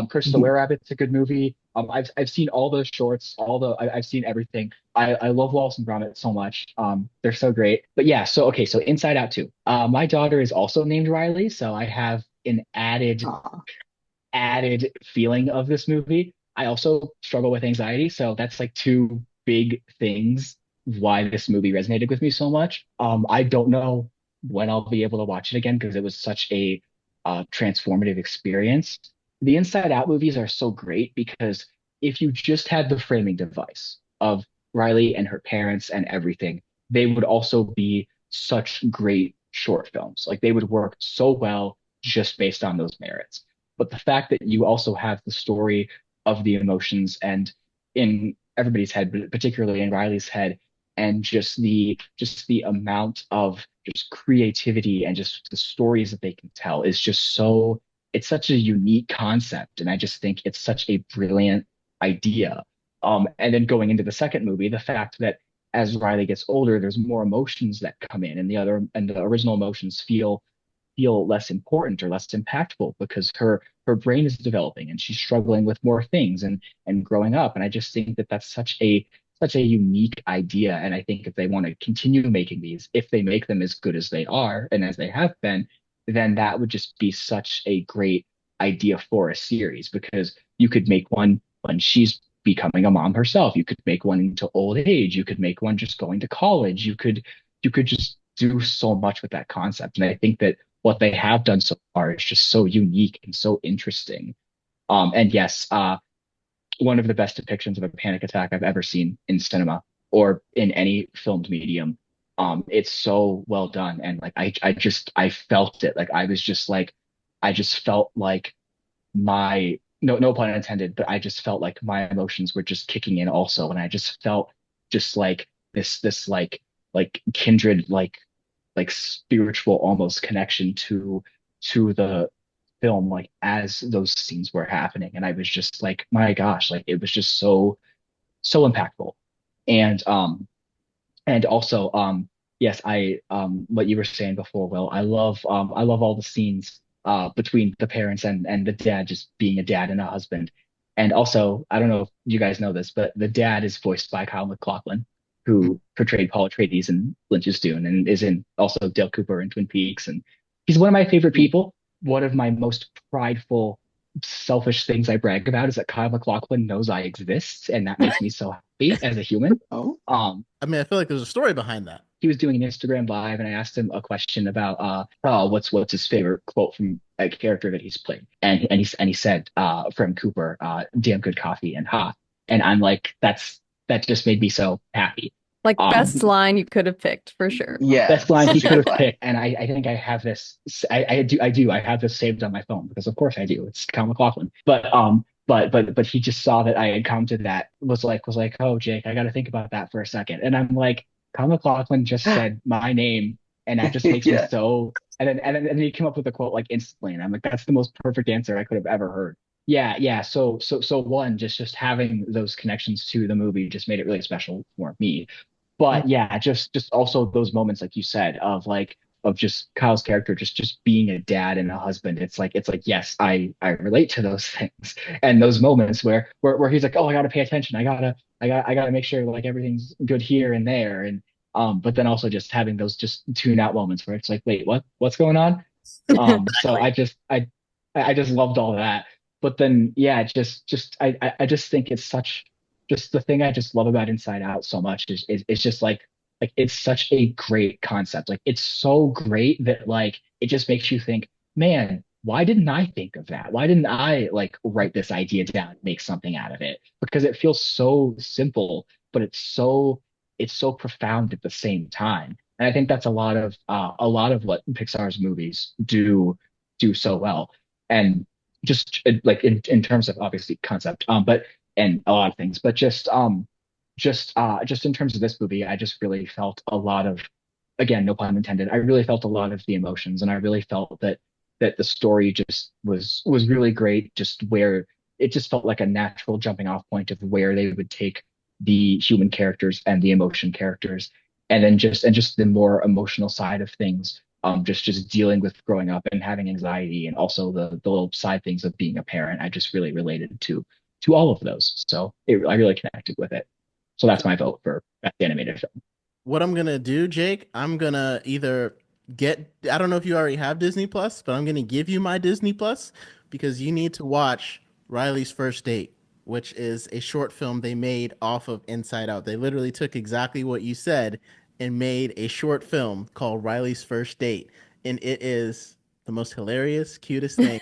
Curse of the Were Rabbit's a good movie. I've seen all the shorts, I've seen everything. I love Wallace and Gromit so much. They're so great. But yeah, so okay, so Inside Out too. My daughter is also named Riley, so I have an added feeling of this movie. I also struggle with anxiety, so that's like two big things why this movie resonated with me so much. I don't know when I'll be able to watch it again because it was such a transformative experience. The Inside Out movies are so great because if you just had the framing device of Riley and her parents and everything, they would also be such great short films. Like they would work so well just based on those merits. But the fact that you also have the story of the emotions and in everybody's head, but particularly in Riley's head, and just the amount of just creativity and just the stories that they can tell is just so it's such a unique concept. And I just think it's such a brilliant idea. And then going into the second movie, the fact that as Riley gets older, there's more emotions that come in and the original emotions feel less important or less impactful because her brain is developing and she's struggling with more things and growing up. And I just think that that's such a unique idea. And I think if they want to continue making these, if they make them as good as they are and as they have been, then that would just be such a great idea for a series because you could make one when she's becoming a mom herself. You could make one into old age. You could make one just going to college. You could just do so much with that concept. And I think that what they have done so far is just so unique and so interesting. And yes, one of the best depictions of a panic attack I've ever seen in cinema or in any filmed medium. It's so well done, and like I felt it. Like I was just like I just felt like my no pun intended, but I just felt like my emotions were just kicking in also, and I just felt just like this like kindred like spiritual almost connection to the film like as those scenes were happening and I was just like my gosh like it was just so impactful and also yes I what you were saying before Will I love all the scenes between the parents and the dad just being a dad and a husband and also I don't know if you guys know this but the dad is voiced by Kyle MacLachlan who portrayed Paul Atreides in Lynch's Dune and is in also Dale Cooper in Twin Peaks and he's one of my favorite people. One of my most prideful, selfish things I brag about is that Kyle MacLachlan knows I exist, and that makes me so happy as a human. Oh, I mean, I feel like there's a story behind that. He was doing an Instagram live, and I asked him a question about what's his favorite quote from a character that he's played, and he said from Cooper, "Damn good coffee and hot," and I'm like, that just made me so happy. Like best line you could have picked for sure. yeah. Best line he Such a could good have line. picked, and I think I have this. I have this saved on my phone because of course I do. It's Kyle MacLachlan, but he just saw that I had commented that was like, oh Jake, I got to think about that for a second, and I'm like, Kyle MacLachlan just said my name, and that just makes me Yeah. so. And then he came up with a quote like instantly, and I'm like, that's the most perfect answer I could have ever heard. Yeah. So one, just having those connections to the movie just made it really special for me. But yeah, just also those moments, like you said, of just Kyle's character just being a dad and a husband. It's like yes, I relate to those things and those moments where he's like, oh, I gotta pay attention. I gotta make sure like everything's good here and there. And but then also just having those just tune out moments where it's like, wait, what's going on? So I just loved all that. But then yeah, I just think it's such just the thing I just love about Inside Out so much is just like Like it's such a great concept. Like it's so great that like it just makes you think, man, why didn't I think of that? Why didn't I like write this idea down and make something out of it? Because it feels so simple, but it's so profound at the same time. And I think that's a lot of what Pixar's movies do so well. And just like in terms of obviously concept, but and a lot of things, but just in terms of this movie, I just really felt a lot of, again, no pun intended. I really felt a lot of the emotions, and I really felt that the story just was really great. Just where it just felt like a natural jumping off point of where they would take the human characters and the emotion characters, and then just the more emotional side of things. Just dealing with growing up and having anxiety, and also the little side things of being a parent. I just really related to all of those, so I really connected with it. So that's my vote for best animated film. What I'm gonna do, Jake, I'm gonna either get, I don't know if you already have Disney Plus, but I'm gonna give you my Disney Plus because you need to watch Riley's First Date, which is a short film they made off of Inside Out. They literally took exactly what you said and made a short film called Riley's First Date. And it is the most hilarious, cutest thing.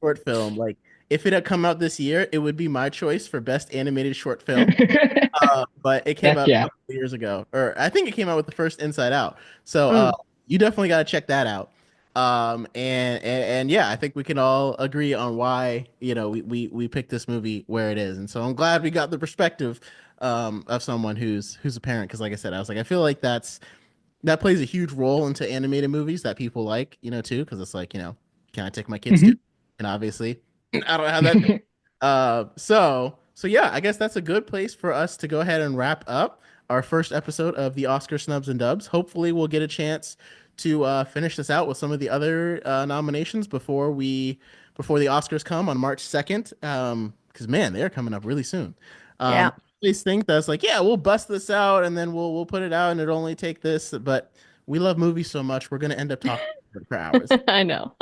Short film. Like, if it had come out this year, it would be my choice for best animated short film. But it came Heck out a yeah. couple of years ago, or I think it came out with the first Inside Out. So Mm, you definitely got to check that out. And yeah, I think we can all agree on why we picked this movie where it is. And so I'm glad we got the perspective of someone who's a parent, because like I said, I was like, I feel like that plays a huge role into animated movies that people like, too, because it's like, can I take my kids to? Mhm. And obviously, I don't have that. So yeah, I guess that's a good place for us to go ahead and wrap up our first episode of the Oscar Snubs and Dubs. Hopefully, we'll get a chance to finish this out with some of the other nominations before the Oscars come on March 2nd. Because man, they're coming up really soon. yeah, I always think that's like, yeah, we'll bust this out and then we'll put it out and it'll only take this, but we love movies so much, we're gonna end up talking for hours. I know.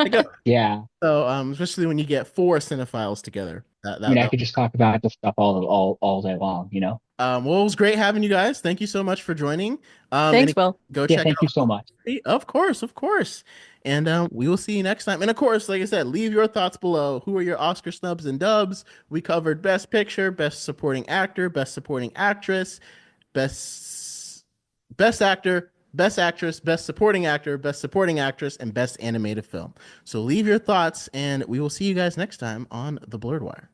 Yeah. So, especially when you get four cinephiles together, I mean, I could just talk about this stuff all day long, you know? well, it was great having you guys. Thank you so much for joining. And Thanks, Will. go Yeah, check thank you so out. much. Of course, of course. And we will see you next time. And of course, like I said, leave your thoughts below. Who are your Oscar snubs and dubs? We covered Best Picture, Best Supporting Actor, Best Supporting Actress, Best Best Actor, Best Actress, Best Supporting Actor, Best Supporting Actress, and Best Animated Film. So leave your thoughts, and we will see you guys next time on The Blurred Wire.